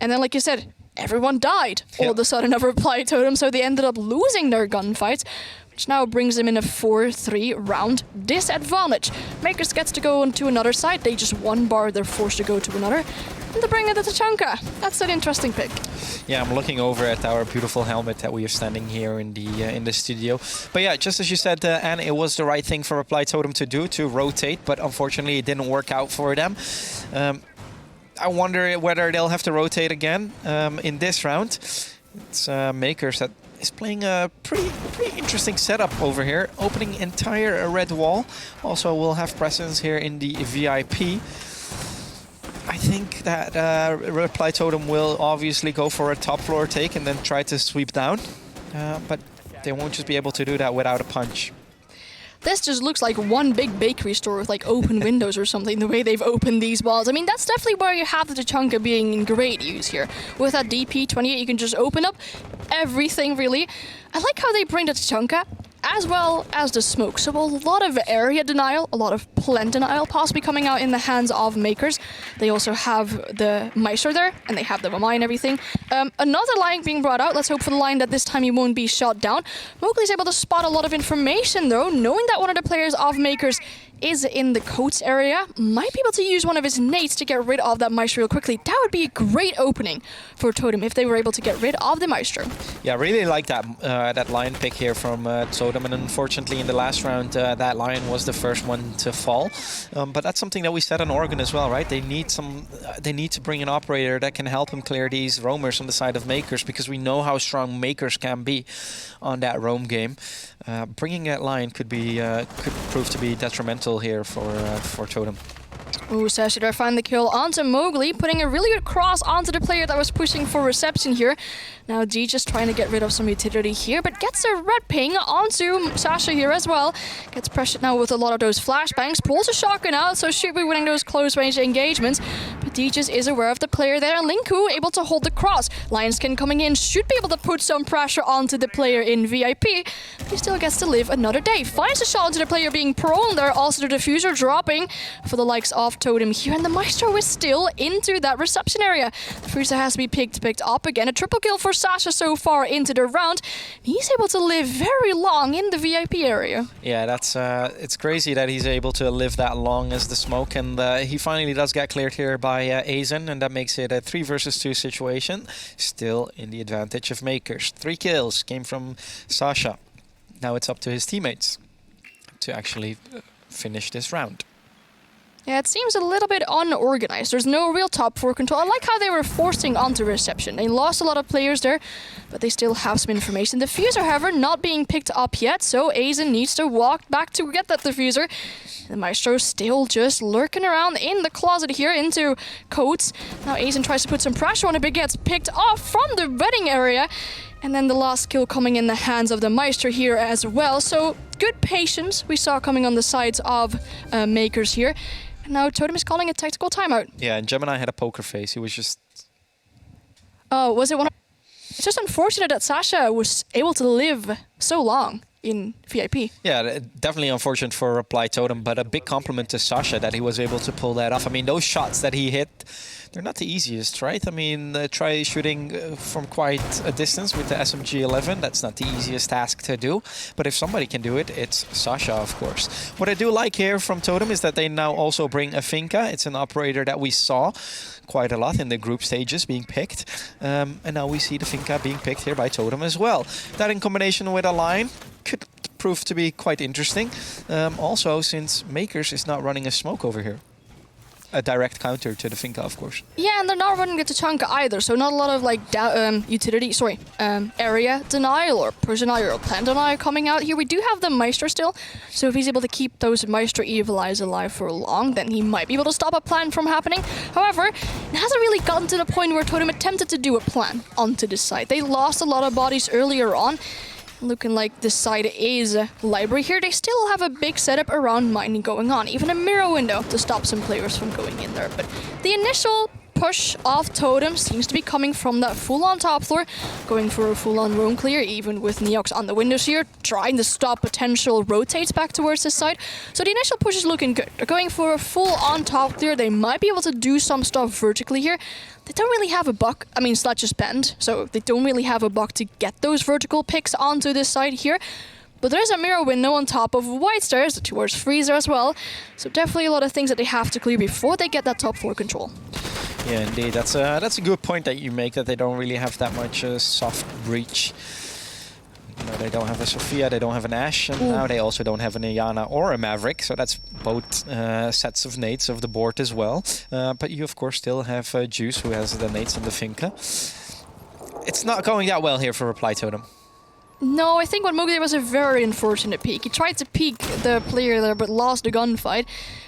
And then, like you said, everyone died all of a sudden of Reply Totem, so they ended up losing their gunfights, which now brings them in a 4-3 round disadvantage. Mkers gets to go onto another side. They just one bar, they're forced to go to another. And to bring it to Tachanka. That's an interesting pick. Yeah, I'm looking over at our beautiful helmet that we are standing here in the studio. But yeah, just as you said, Anne, it was the right thing for Reply Totem to do, to rotate, but unfortunately it didn't work out for them. I wonder whether they'll have to rotate again in this round. It's Mkers that is playing a pretty interesting setup over here, opening entire red wall. Also, we'll have presence here in the VIP. I think that Reply Totem will obviously go for a top floor take and then try to sweep down, but they won't just be able to do that without a punch. This just looks like one big bakery store with like open windows or something, the way they've opened these walls. I mean, that's definitely where you have the Tachanka being in great use here. With that DP28, you can just open up everything, really. I like how they bring the Tachanka as well as the smoke. So a lot of area denial, a lot of plant denial possibly coming out in the hands of Mkers. They also have the Maestro there, and they have the Mama and everything. Another line being brought out. Let's hope for the line that this time he won't be shot down. Mowgli's able to spot a lot of information, though, knowing that one of the players of Mkers is in the coats area, might be able to use one of his nades to get rid of that Maestro real quickly. That would be a great opening for Totem if they were able to get rid of the Maestro. Yeah, I really like that that lion pick here from Totem, and unfortunately in the last round that lion was the first one to fall. But that's something that we said on Oregon as well, right? They need to bring an operator that can help them clear these roamers on the side of Mkers, because we know how strong Mkers can be on that roam game. Bringing that lion could prove to be detrimental here for Totem. Ooh, Sashi there find the kill onto Mowgli, putting a really good cross onto the player that was pushing for reception here. Now G just trying to get rid of some utility here, but gets a red ping onto Sasha here as well. Gets pressured now with a lot of those flashbangs, pulls a shotgun out, so should be winning those close range engagements. But D just is aware of the player there, and Linku able to hold the cross. Lionskin coming in, should be able to put some pressure onto the player in VIP, but he still gets to live another day. Finds a shot onto the player being prone there, also the diffuser dropping for the likes of Totem here, and the Maestro is still into that reception area. The diffuser has to be picked up again. A triple kill for Sasha so far into the round. He's able to live very long in the VIP area. Yeah, that's it's crazy that he's able to live that long as the smoke, and he finally does get cleared here by Azen, and that makes it a 3 versus 2 situation. Still in the advantage of Mkers. 3 kills came from Sasha. Now it's up to his teammates to actually finish this round. Yeah, it seems a little bit unorganized. There's no real top 4 control. I like how they were forcing onto reception. They lost a lot of players there, but they still have some information. The diffuser, however, not being picked up yet, so Azen needs to walk back to get that diffuser. The Maestro still just lurking around in the closet here into Coates. Now Azen tries to put some pressure on it, but gets picked off from the wedding area. And then the last kill coming in the hands of the Meister here as well. So good patience we saw coming on the sides of Mkers here. And now Totem is calling a tactical timeout. Yeah, and Gemini had a poker face. He was just... Oh, was it one? It's just unfortunate that Sasha was able to live so long in VIP. Yeah, definitely unfortunate for Reply Totem, but a big compliment to Sasha that he was able to pull that off. I mean, those shots that he hit, they're not the easiest, right? I mean, try shooting from quite a distance with the SMG-11. That's not the easiest task to do. But if somebody can do it, it's Sasha, of course. What I do like here from Totem is that they now also bring a Finka. It's an operator that we saw quite a lot in the group stages being picked. And now we see the Finka being picked here by Totem as well. That in combination with a line could prove to be quite interesting. Also, since Mkers is not running a smoke over here. A direct counter to the Finka, of course. Yeah, and they're not running the Tachanka either, so not a lot of like area denial or push denial or plan denial coming out here. We do have the Maestro still, so if he's able to keep those Maestro Evil Eyes alive for long, then he might be able to stop a plan from happening. However, it hasn't really gotten to the point where Totem attempted to do a plan onto this side. They lost a lot of bodies earlier on. Looking like this side is library here. They still have a big setup around mining going on. Even a mirror window to stop some players from going in there. But the initial push of Totem seems to be coming from that full-on top floor. Going for a full-on roam clear, even with Neox on the windows here. Trying to stop potential rotates back towards this side. So the initial push is looking good. They're going for a full-on top clear. They might be able to do some stuff vertically here. They don't really have a buck. I mean, Sledge is banned, so they don't really have a buck to get those vertical picks onto this side here. But there is a mirror window on top of White Stairs towards Freezer as well. So definitely a lot of things that they have to clear before they get that top floor control. Yeah, indeed. That's a good point that you make, that they don't really have that much soft breach. You know, they don't have a Sophia, they don't have an Ashe, and now they also don't have an Iana or a Maverick. So that's both sets of nades of the board as well. But you, of course, still have Juice, who has the nades and the Finka. It's not going that well here for Reply Totem. No, I think what Mowgli was a very unfortunate peek. He tried to peek the player there, but lost the gunfight.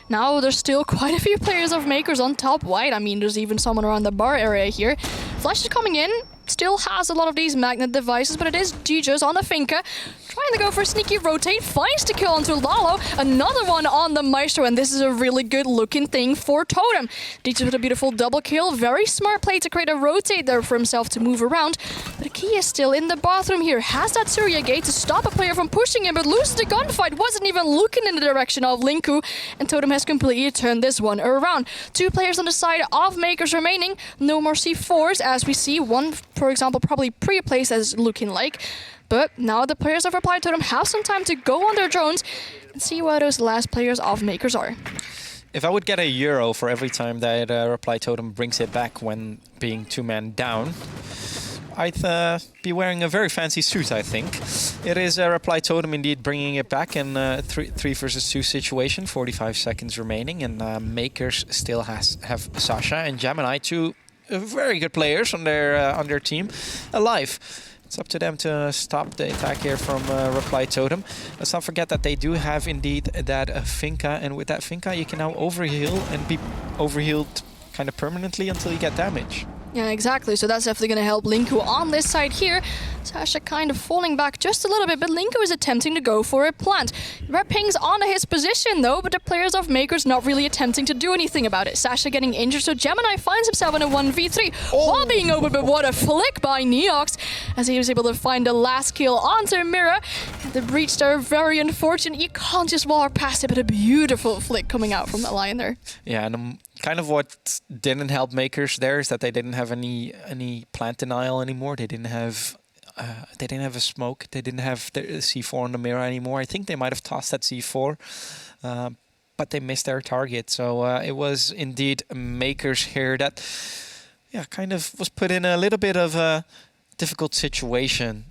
Now there's still quite a few players of Mkers on top white. I mean, there's even someone around the bar area here. Flash is coming in. Still has a lot of these magnet devices, but it is Gijo's on the Finka. Trying to go for a sneaky rotate, finds the kill onto Lalo. Another one on the Maestro, and this is a really good looking thing for Totem. Gijo with a beautiful double kill. Very smart play to create a rotate there for himself to move around. But the key is still in the bathroom here. Has that Surya gate to stop a player from pushing him, but loses the gunfight. Wasn't even looking in the direction of Linku, and Totem has completely turned this one around. 2 players on the side of Mkers remaining. No more C4s, as we see. One, for example, probably pre-placed as looking like. But now the players of Reply Totem have some time to go on their drones and see where those last players of Mkers are. If I would get €1 for every time that Reply Totem brings it back when being 2-man down, I'd be wearing a very fancy suit, I think. It is Reply Totem indeed bringing it back in a 3 versus 2 situation, 45 seconds remaining, and Mkers still have Sasha and Gemini, 2 very good players on their team alive. It's up to them to stop the attack here from Reply Totem. Let's not forget that they do have indeed that Finka, and with that Finka you can now overheal and be overhealed kind of permanently until you get damage. Yeah, exactly. So that's definitely going to help Linko on this side here. Sasha kind of falling back just a little bit, but Linko is attempting to go for a plant. Red Ping's on his position though, but the players of Mkers not really attempting to do anything about it. Sasha getting injured, so Gemini finds himself in a 1v3 while being open, but what a flick by Neox as he was able to find the last kill onto Mira. The breach there, very unfortunate. You can't just walk past it, but a beautiful flick coming out from the Lion there. Yeah, and kind of what didn't help Mkers there is that they didn't have any plant denial anymore. They didn't have a smoke. They didn't have the C4 on the mirror anymore. I think they might have tossed that C4, but they missed their target. So it was indeed Mkers here that, yeah, kind of was put in a little bit of a difficult situation.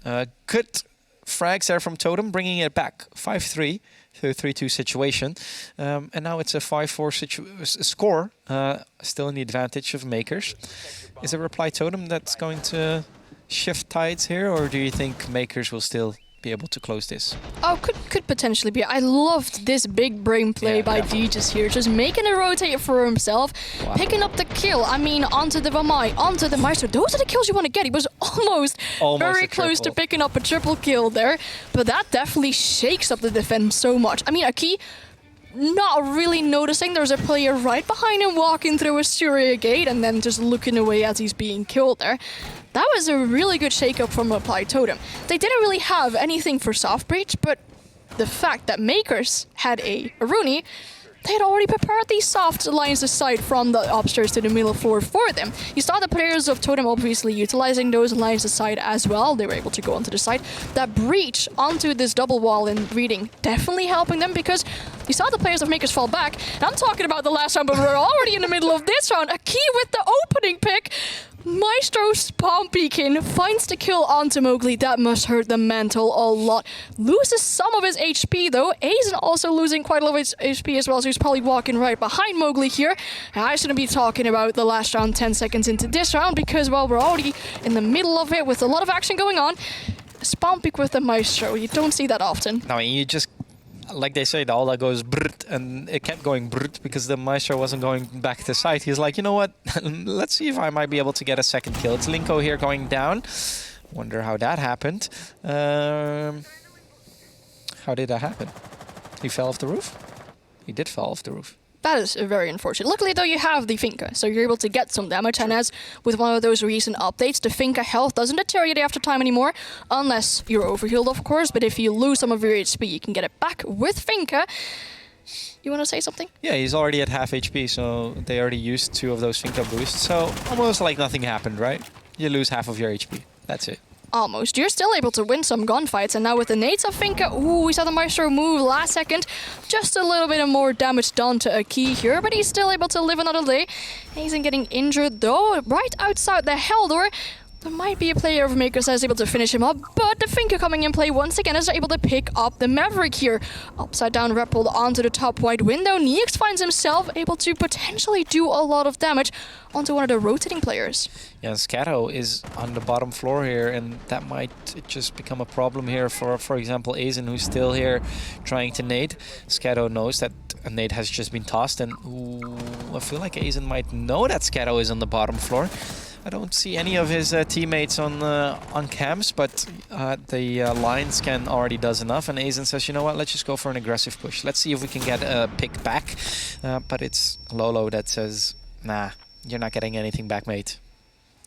Good frags there from Totem, bringing it back 5-3. To a 3-2 situation, and now it's a 5-4 score, still in the advantage of Mkers. Is it Reply Totem that's going to shift tides here, or do you think Mkers will still be able to close this? Oh, could potentially be. I loved this big brain play by Deegis here, just making a rotate for himself, picking up the kill. I mean, onto the Vamai, onto the Maestro. Those are the kills you want to get. He was almost very close to picking up a triple kill there, but that definitely shakes up the defense so much. I mean, Aki not really noticing there's a player right behind him walking through a Syria gate and then just looking away as he's being killed there. That was a really good shake-up from Reply Totem. They didn't really have anything for soft breach, but the fact that Mkers had a Rooney, they had already prepared these soft lines of sight from the upstairs to the middle floor for them. You saw the players of Totem obviously utilizing those lines of sight as well. They were able to go onto the side. That breach onto this double wall in reading definitely helping them, because you saw the players of Mkers fall back. And I'm talking about the last round, but we're already in the middle of this round. A key with the opening pick. Maestro spawn peeking, finds the kill onto Mowgli. That must hurt the mantle a lot. Loses some of his HP though. Aizen also losing quite a lot of his HP as well, so he's probably walking right behind Mowgli here. And I shouldn't be talking about the last round 10 seconds into this round, because, well, we're already in the middle of it with a lot of action going on. Spawn peek with the Maestro, you don't see that often. No, you just, like they say, the Aula goes brrrt, and it kept going brrrt because the Maestro wasn't going back to site. He's like, you know what, let's see if I might be able to get a second kill. It's Linko here going down. Wonder how that happened. How did that happen? He fell off the roof? He did fall off the roof. That is very unfortunate. Luckily, though, you have the Finka, so you're able to get some damage. And as with one of those recent updates, the Finka health doesn't deteriorate after time anymore, unless you're overhealed, of course. But if you lose some of your HP, you can get it back with Finka. You want to say something? Yeah, he's already at half HP, so they already used 2 of those Finka boosts. So almost like nothing happened, right? You lose half of your HP. That's it. Almost. You're still able to win some gunfights, and now with the nades of Finka, ooh, we saw the Maestro move last second. Just a little bit of more damage done to Aki here, but he's still able to live another day. Aizen getting injured though, right outside the hell door. There might be a player of Mkers that's able to finish him up, but the Finka coming in play once again is able to pick up the Maverick here. Upside down repelled onto the top white window. Neox finds himself able to potentially do a lot of damage onto one of the rotating players. Yeah, Scatto is on the bottom floor here, and that might just become a problem here for example, Aizen, who's still here trying to nade. Scatto knows that a nade has just been tossed, and ooh, I feel like Aizen might know that Scatto is on the bottom floor. I don't see any of his teammates on cams, but the line scan already does enough. And Aizen says, you know what, let's just go for an aggressive push. Let's see if we can get a pick back. But it's Lolo that says, nah, you're not getting anything back, mate.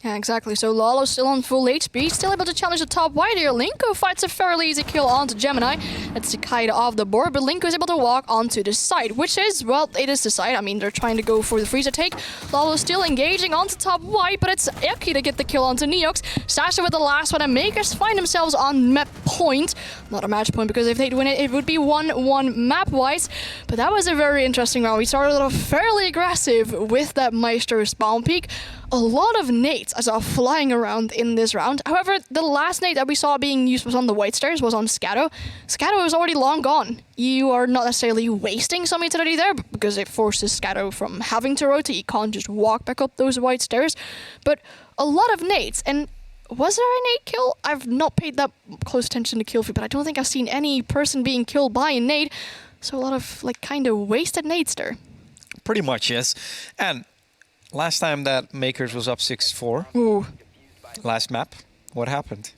Yeah, exactly. So Lalo's still on full HP, still able to challenge the top white here. Linko fights a fairly easy kill onto Gemini. It's Kite off the board, but Linko is able to walk onto the side, which is, well, it is the side. I mean, they're trying to go for the freezer take. Lalo's still engaging onto top white, but it's Eki to get the kill onto Neox. Sasha with the last one, and Mkers find themselves on map point. Not a match point, because if they'd win it, it would be 1-1 map-wise. But that was a very interesting round. We started off fairly aggressive with that Maestro spawn peak. A lot of nades I saw flying around in this round. However, the last nade that we saw being used was on the white stairs, was on Scatto. Scatto is already long gone. You are not necessarily wasting some utility there, because it forces Scatto from having to rotate. You can't just walk back up those white stairs. But a lot of nades, and Was there an 8 kill? I've not paid that close attention to kill feed, but I don't think I've seen any person being killed by a nade. So a lot of like kind of wasted nades there. Pretty much, yes. And last time that Mkers was up 6-4, Ooh. last map, what happened?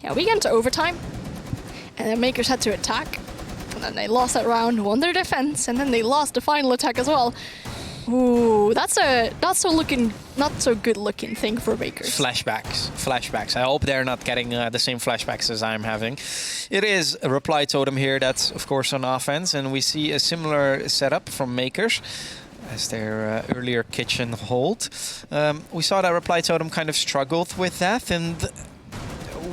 Yeah, we get into overtime, and then Mkers had to attack, and then they lost that round, won their defense, and then they lost the final attack as well. Ooh, that's a not so good looking thing for Mkers. Flashbacks. I hope they're not getting the same flashbacks as I'm having. It is a Reply Totem here that's, of course, on offense, and we see a similar setup from Mkers as their earlier kitchen hold. We saw that Reply Totem kind of struggled with that, and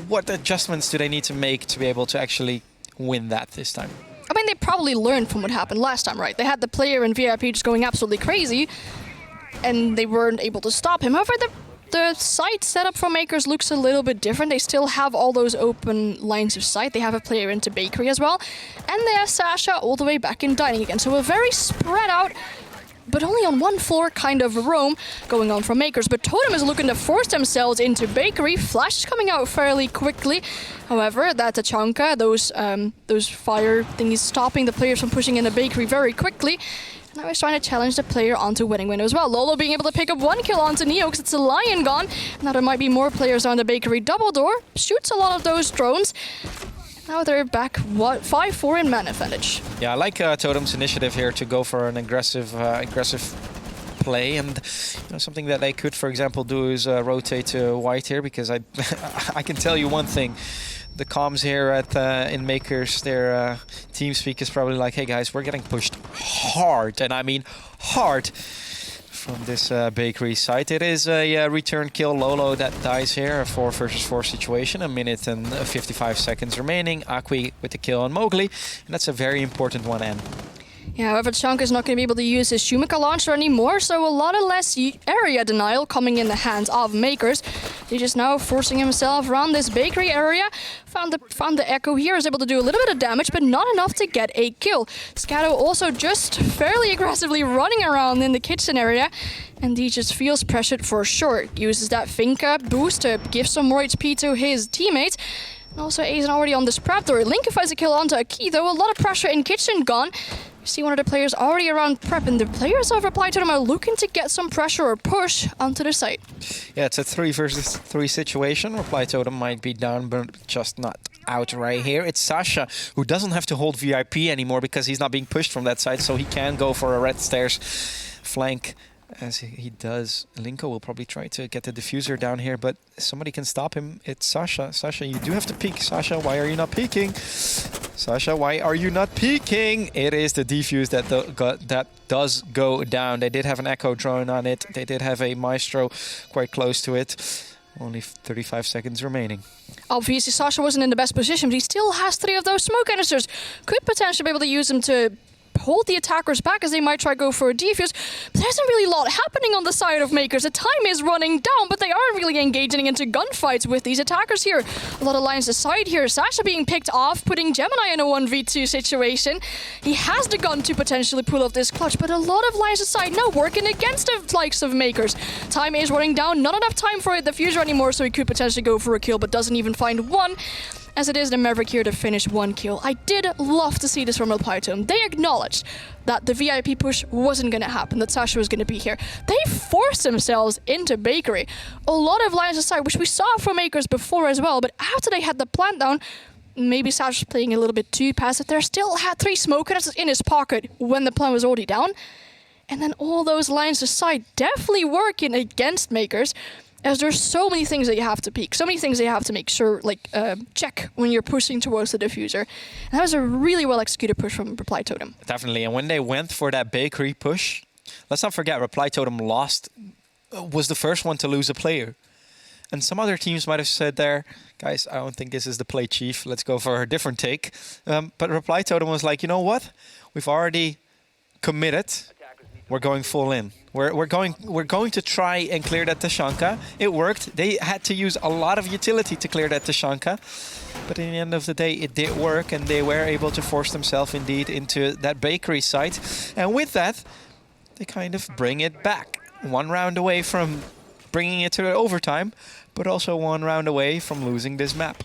what adjustments do they need to make to be able to actually win that this time? I mean, they probably learned from what happened last time, right? They had the player in VIP just going absolutely crazy, and they weren't able to stop him. However, the site setup for Mkers looks a little bit different. They still have all those open lines of sight. They have a player into bakery as well, and they have Sasha all the way back in dining again. So a very spread out, but only on one floor kind of roam going on from Mkers. But Totem is looking to force themselves into bakery. Flash is coming out fairly quickly. However, that Tachanka, those fire thingies stopping the players from pushing in the bakery very quickly. And I was trying to challenge the player onto winning window as well. Lolo being able to pick up 1 kill onto Neo because it's a Lion gone. Now there might be more players on the bakery. Double door shoots a lot of those drones. Now they're back 5-4 in man advantage. Yeah, I like Totem's initiative here to go for an aggressive play, and something that they could, for example, do is rotate to white here, because I I can tell you one thing. The comms here at in Mkers, their team speak is probably like, hey guys, we're getting pushed hard, and I mean hard, from this bakery site. It is a return kill. Lolo that dies here, a 4 versus 4 situation, 1 minute and 55 seconds remaining. Akwi with the kill on Mowgli, and that's a very important one, Anne. Yeah, however, Chunk is not going to be able to use his Shumika launcher anymore, so a lot of less area denial coming in the hands of Mkers. He's just now forcing himself around this bakery area. Found the Echo here, is able to do a little bit of damage, but not enough to get a kill. Scato also just fairly aggressively running around in the kitchen area, and he just feels pressured for sure. Uses that Finka boost to give some more HP to his teammates. And also Aizen already on this Predator. Linka finds a kill onto Aki, though a lot of pressure in kitchen gone. You see one of the players already around prep, and the players of Reply Totem are looking to get some pressure or push onto the site. Yeah, it's a 3 versus 3 situation. Reply Totem might be down, but just not out right here. It's Sasha, who doesn't have to hold VIP anymore because he's not being pushed from that side, so he can go for a red stairs flank. As he does, Linko will probably try to get the diffuser down here, but somebody can stop him. It's Sasha. Sasha, you do have to peek. Sasha, why are you not peeking? Sasha, why are you not peeking? It is the defuse that does go down. They did have an Echo drone on it. They did have a Maestro quite close to it. Only 35 seconds remaining. Obviously, Sasha wasn't in the best position, but he still has 3 of those smoke canisters. Could potentially be able to use them to hold the attackers back as they might try to go for a defuse. But there isn't really a lot happening on the side of Mkers. The time is running down, but they aren't really engaging into gunfights with these attackers here. A lot of lines aside here. Sasha being picked off, putting Gemini in a 1v2 situation. He has the gun to potentially pull off this clutch, but a lot of lines aside now working against the likes of Mkers. Time is running down. Not enough time for a diffuser anymore, so he could potentially go for a kill, but doesn't even find one. As it is the Maverick here to finish 1 kill. I did love to see this from Reply Totem. They acknowledged that the VIP push wasn't going to happen, that Sasha was going to be here. They forced themselves into bakery. A lot of lines aside, which we saw from Mkers before as well, but after they had the plant down, maybe Sasha's playing a little bit too passive there. Still had 3 smoke canisters in his pocket when the plant was already down. And then all those lines aside definitely working against Mkers, as there's so many things that you have to peek, so many things that you have to make sure, check when you're pushing towards the diffuser. And that was a really well executed push from Reply Totem. Definitely, and when they went for that bakery push, let's not forget Reply Totem was the first one to lose a player. And some other teams might have said there, guys, I don't think this is the play, Chief. Let's go for a different take. But Reply Totem was like, you know what? We've already committed. We're going full in. We're going to try and clear that Tachanka. It worked. They had to use a lot of utility to clear that Tachanka. But in the end of the day, it did work, and they were able to force themselves indeed into that bakery site. And with that, they kind of bring it back. 1 round away from bringing it to overtime, but also 1 round away from losing this map.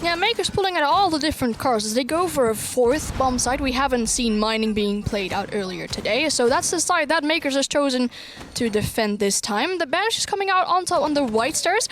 Yeah, Mkers pulling out all the different cars as they go for a 4th bomb site. We haven't seen mining being played out earlier today, so that's the side that Mkers has chosen to defend this time. The Banish is coming out on top on the white stairs,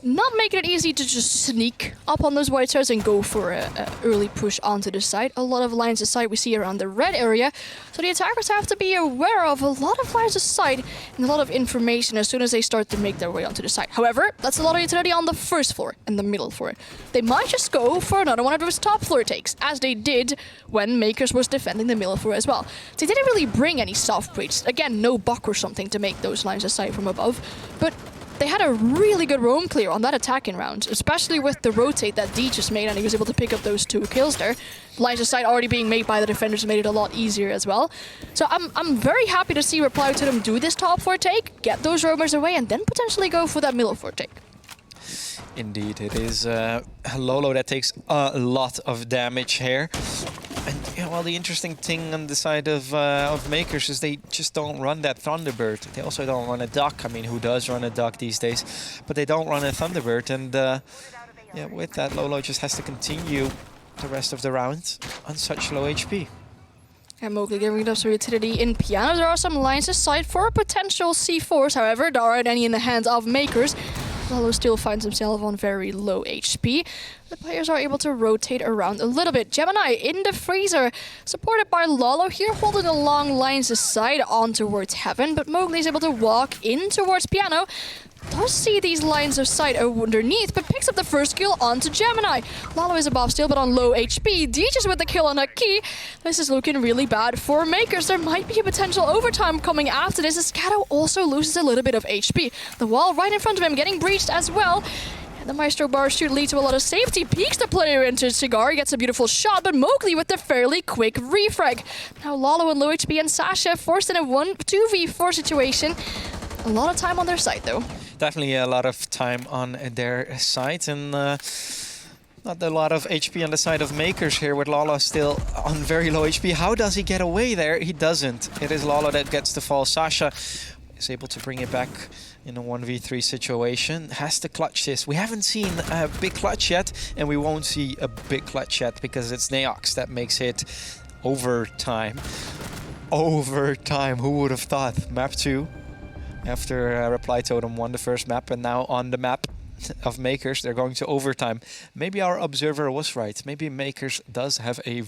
not making it easy to just sneak up on those white stairs and go for a early push onto the site. A lot of lines of sight we see around the red area, so the attackers have to be aware of a lot of lines of sight and a lot of information as soon as they start to make their way onto the site. However, that's a lot of utility on the first floor and the middle floor. They might just go for another one of those top floor takes, as they did when Mkers was defending the middle floor as well. They didn't really bring any soft breach. Again, no buck or something to make those lines of sight from above, but they had a really good roam clear on that attacking round, especially with the rotate that D just made, and he was able to pick up those 2 kills there. Lines of sight already being made by the defenders made it a lot easier as well. So I'm very happy to see Reply to them do this top floor take, get those roamers away, and then potentially go for that middle floor take. Indeed, it is Lolo that takes a lot of damage here. And yeah, well, the interesting thing on the side of Mkers is they just don't run that Thunderbird. They also don't run a Duck. I mean, who does run a Duck these days? But they don't run a Thunderbird. And yeah, with that, Lolo just has to continue the rest of the round on such low HP. And Mowgli giving up some utility in piano. There are some lines of sight for potential C4s. However, there aren't any in the hands of Mkers. Lolo still finds himself on very low HP. The players are able to rotate around a little bit. Gemini in the freezer, supported by Lolo here, holding the long lines aside on towards Heaven, but Mowgli is able to walk in towards Piano. Does see these lines of sight underneath, but picks up the first kill onto Gemini. Lolo is above still, but on low HP. D just with the kill on a key. This is looking really bad for Mkers. There might be a potential overtime coming after this, as Kato also loses a little bit of HP. The wall right in front of him getting breached as well. And the Maestro bar should lead to a lot of safety. Peeks the player into Cigar, gets a beautiful shot, but Mowgli with the fairly quick refrag. Now Lolo and low HP and Sasha forced in a 2v4 situation. A lot of time on their side though. Definitely a lot of time on their side, and not a lot of HP on the side of Mkers here, with Lolo still on very low HP. How does he get away there? He doesn't. It is Lolo that gets the fall. Sasha is able to bring it back in a 1v3 situation. Has to clutch this. We haven't seen a big clutch yet, and we won't see a big clutch yet because it's Neox that makes it overtime. Overtime, who would have thought? Map 2. After Reply Totem won the first map, and now on the map of Mkers, they're going to overtime. Maybe our observer was right. Maybe Mkers does have a,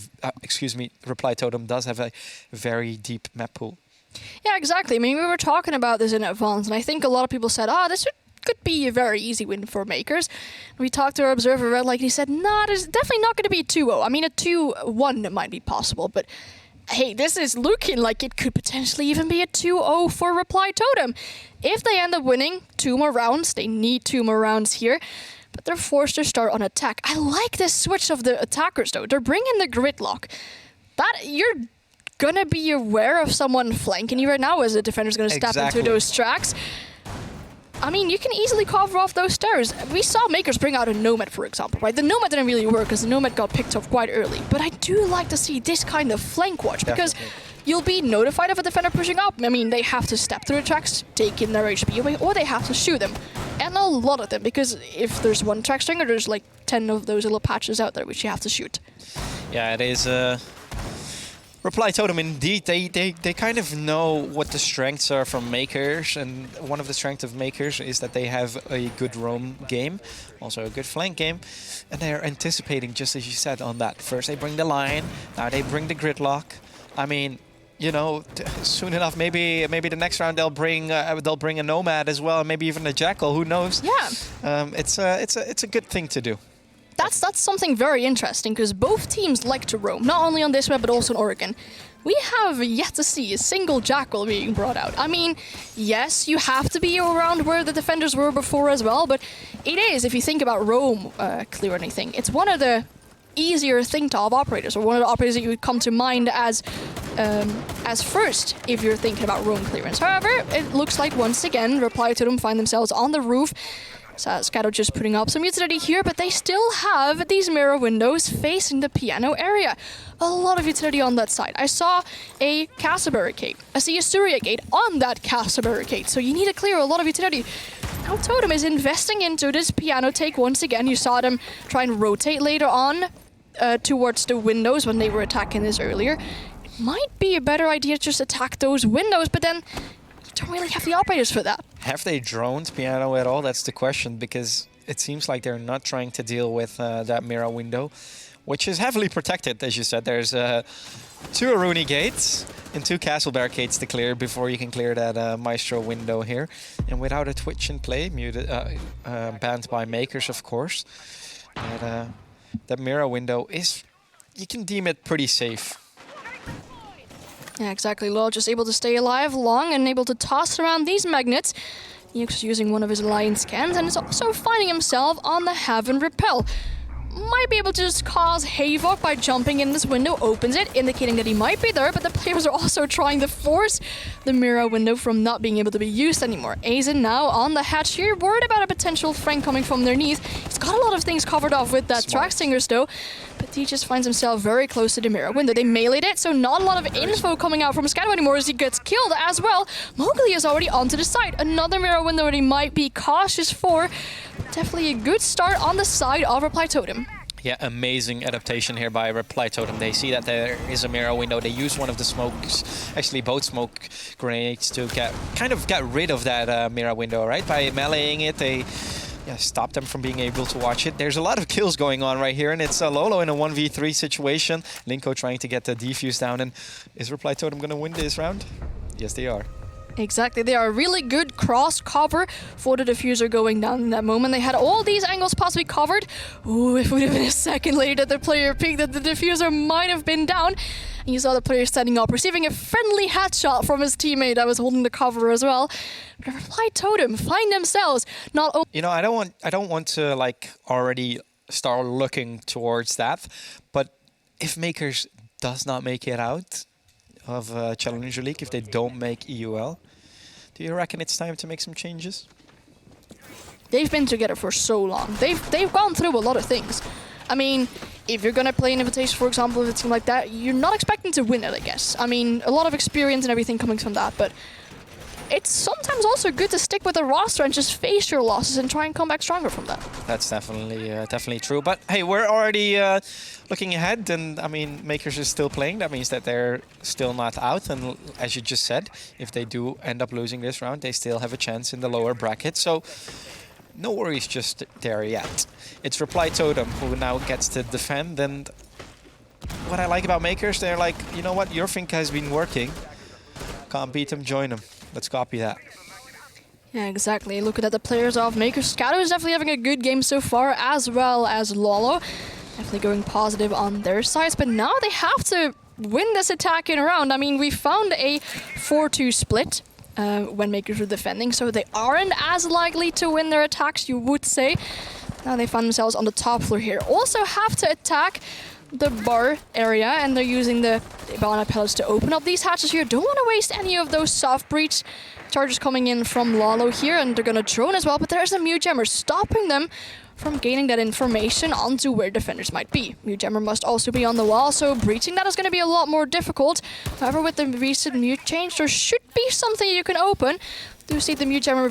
Reply Totem does have a very deep map pool. Yeah, exactly. I mean, we were talking about this in advance, and I think a lot of people said, this could be a very easy win for Mkers. We talked to our observer, Red Like, and he said, there's definitely not going to be a 2-0. I mean, a 2-1 might be possible, but hey, this is looking like it could potentially even be a 2-0 for Reply Totem. If they end up winning 2 more rounds, they need 2 more rounds here, but they're forced to start on attack. I like this switch of the attackers though. They're bringing the gridlock. That you're gonna be aware of someone flanking you right now as the defender's gonna step into those tracks. I mean, you can easily cover off those stairs. We saw Mkers bring out a Nomad, for example, right? The Nomad didn't really work because the Nomad got picked up quite early. But I do like to see this kind of flank watch because you'll be notified of a defender pushing up. I mean, they have to step through the tracks, take in their HP away, or they have to shoot them. And a lot of them, because if there's one track stringer, there's like 10 of those little patches out there which you have to shoot. Yeah, it is Reply Totem, indeed, they kind of know what the strengths are from Mkers, and one of the strengths of Mkers is that they have a good roam game, also a good flank game, and they're anticipating, just as you said, on that. First they bring the line, now they bring the gridlock. I mean, you know, soon enough, maybe the next round they'll bring a Nomad as well, maybe even a Jackal. Who knows? Yeah, it's a good thing to do. That's something very interesting, because both teams like to roam, not only on this map but also in Oregon. We have yet to see a single Jackal being brought out. I mean, yes, you have to be around where the defenders were before as well, but it is, if you think about roam clear or anything, it's one of the easier thing to have operators, or one of the operators that you would come to mind as first if you're thinking about roam clearance. However, it looks like once again Reply to them find themselves on the roof. So Scato just putting up some utility here, but they still have these mirror windows facing the piano area. A lot of utility on that side. I saw a Casa barricade. I see a Surya gate on that Casa barricade. So you need to clear a lot of utility. Now Totem is investing into this piano take once again. You saw them try and rotate later on towards the windows when they were attacking this earlier. It might be a better idea to just attack those windows, but then you don't really have the operators for that. Have they droned piano at all? That's the question, because it seems like they're not trying to deal with that mirror window, which is heavily protected, as you said. There's 2 Aruni gates and 2 castle barricades to clear before you can clear that Maestro window here. And without a Twitch in play, muted, banned by Mkers, of course. But that mirror window is, you can deem it pretty safe. Yeah, exactly. Law just able to stay alive long and able to toss around these magnets. He's using one of his alliance scans and is also finding himself on the Heaven Repel. Might be able to just cause havoc by jumping in this window, opens it, indicating that he might be there, but the players are also trying to force the mirror window from not being able to be used anymore. Aizen now on the hatch here, worried about a potential flank coming from underneath. He's got a lot of things covered off with that track singers though, but he just finds himself very close to the mirror window. They meleeed it, so not a lot of info coming out from Shadow anymore as he gets killed as well. Mowgli is already onto the side. Another mirror window that he might be cautious for. Definitely a good start on the side of Reply Totem. Yeah, amazing adaptation here by Reply Totem. They see that there is a mirror window. They use one of the smokes, actually both smoke grenades, to get rid of that mirror window, right? By meleeing it, they stop them from being able to watch it. There's a lot of kills going on right here, and it's Lolo in a 1v3 situation. Linko trying to get the defuse down, and is Reply Totem going to win this round? Yes, they are. Exactly, they are a really good cross cover for the diffuser going down in that moment. They had all these angles possibly covered. Ooh, if it would have been a second later that the player peeked that the diffuser might have been down. And you saw the player standing up, receiving a friendly headshot from his teammate that was holding the cover as well. But Reply Totem find themselves not only... You know, I don't want to like already start looking towards that, but if Mkers does not make it out of Challenger League, if they don't make EUL, do you reckon it's time to make some changes? They've been together for so long. They've gone through a lot of things. I mean, if you're gonna play an invitation, for example, with a team like that, you're not expecting to win it, I guess. I mean, a lot of experience and everything coming from that, but it's sometimes also good to stick with the roster and just face your losses and try and come back stronger from that. That's definitely true. But hey, we're already looking ahead, and I mean, Mkers is still playing. That means that they're still not out. And as you just said, if they do end up losing this round, they still have a chance in the lower bracket. So no worries just there yet. It's Reply Totem who now gets to defend. And what I like about Mkers, they're like, you know what, your think has been working. Can't beat them, join them. Let's copy that. Yeah, exactly. Looking at the players of Mkers, Shadow is definitely having a good game so far, as well as Lolo. Definitely going positive on their sides, but now they have to win this attack in a round. I mean, we found a 4-2 split when Mkers were defending, so they aren't as likely to win their attacks, you would say. Now they find themselves on the top floor here. Also have to attack the bar area, and they're using the Ibana pellets to open up these hatches here. Don't want to waste any of those soft breach charges coming in from Lalo here, and they're going to drone as well, but there's a Mute Jammer stopping them from gaining that information onto where defenders might be. Mute Jammer must also be on the wall, so breaching that is going to be a lot more difficult. However, with the recent Mute change, there should be something you can open. Do see the Mute Jammer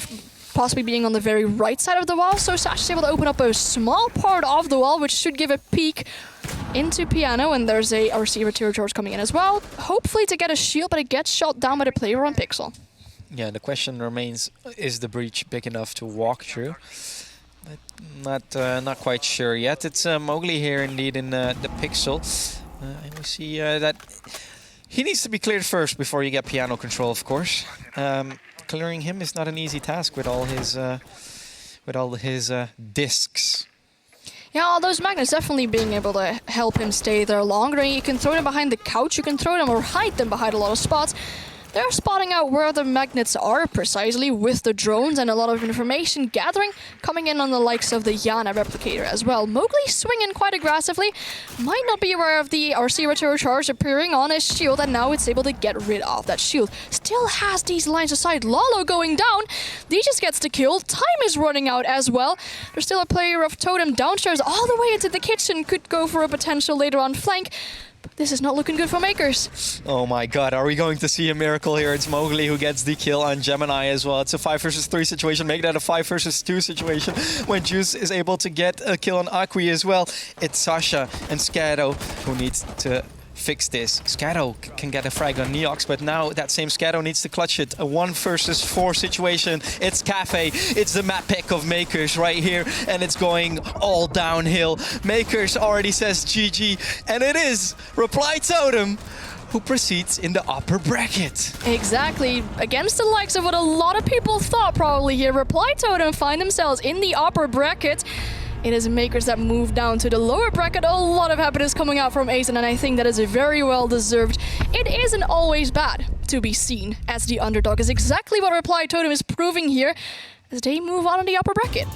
possibly being on the very right side of the wall, so Sash is able to open up a small part of the wall, which should give a peek into Piano, and there's a receiver charge coming in as well, hopefully to get a shield, but it gets shot down by the player on Pixel. Yeah, the question remains, is the breach big enough to walk through? Not quite sure yet. It's Mowgli here indeed in the Pixel, and we see that he needs to be cleared first before you get Piano control, of course. Clearing him is not an easy task with all his discs. Yeah, all those magnets definitely being able to help him stay there longer. You can throw them behind the couch, you can throw them or hide them behind a lot of spots. They're spotting out where the magnets are precisely with the drones, and a lot of information gathering coming in on the likes of the Yana replicator as well. Mowgli swinging quite aggressively, might not be aware of the RC Retro Charge appearing on his shield, and now it's able to get rid of that shield. Still has these lines aside. Lalo going down, he just gets the kill. Time is running out as well. There's still a player of Totem downstairs all the way into the kitchen, could go for a potential later on flank. This is not looking good for Mkers. Oh my god, are we going to see a miracle here? It's Mowgli who gets the kill on Gemini as well. It's a 5 versus 3 situation. Make that a 5 versus 2 situation when Juice is able to get a kill on Akwi as well. It's Sasha and Scado who needs to fix this. Scado can get a frag on Neox, but now that same Scado needs to clutch it. A 1 versus 4 situation. It's Kafe. It's the map pick of Mkers right here, and it's going all downhill. Mkers already says GG, and it is Reply Totem who proceeds in the upper bracket. Exactly. Against the likes of what a lot of people thought probably here. Reply Totem find themselves in the upper bracket. It is Mkers that move down to the lower bracket. A lot of happiness coming out from Aizen, and I think that is very well deserved. It isn't always bad to be seen as the underdog, is exactly what Reply Totem is proving here as they move on in the upper bracket.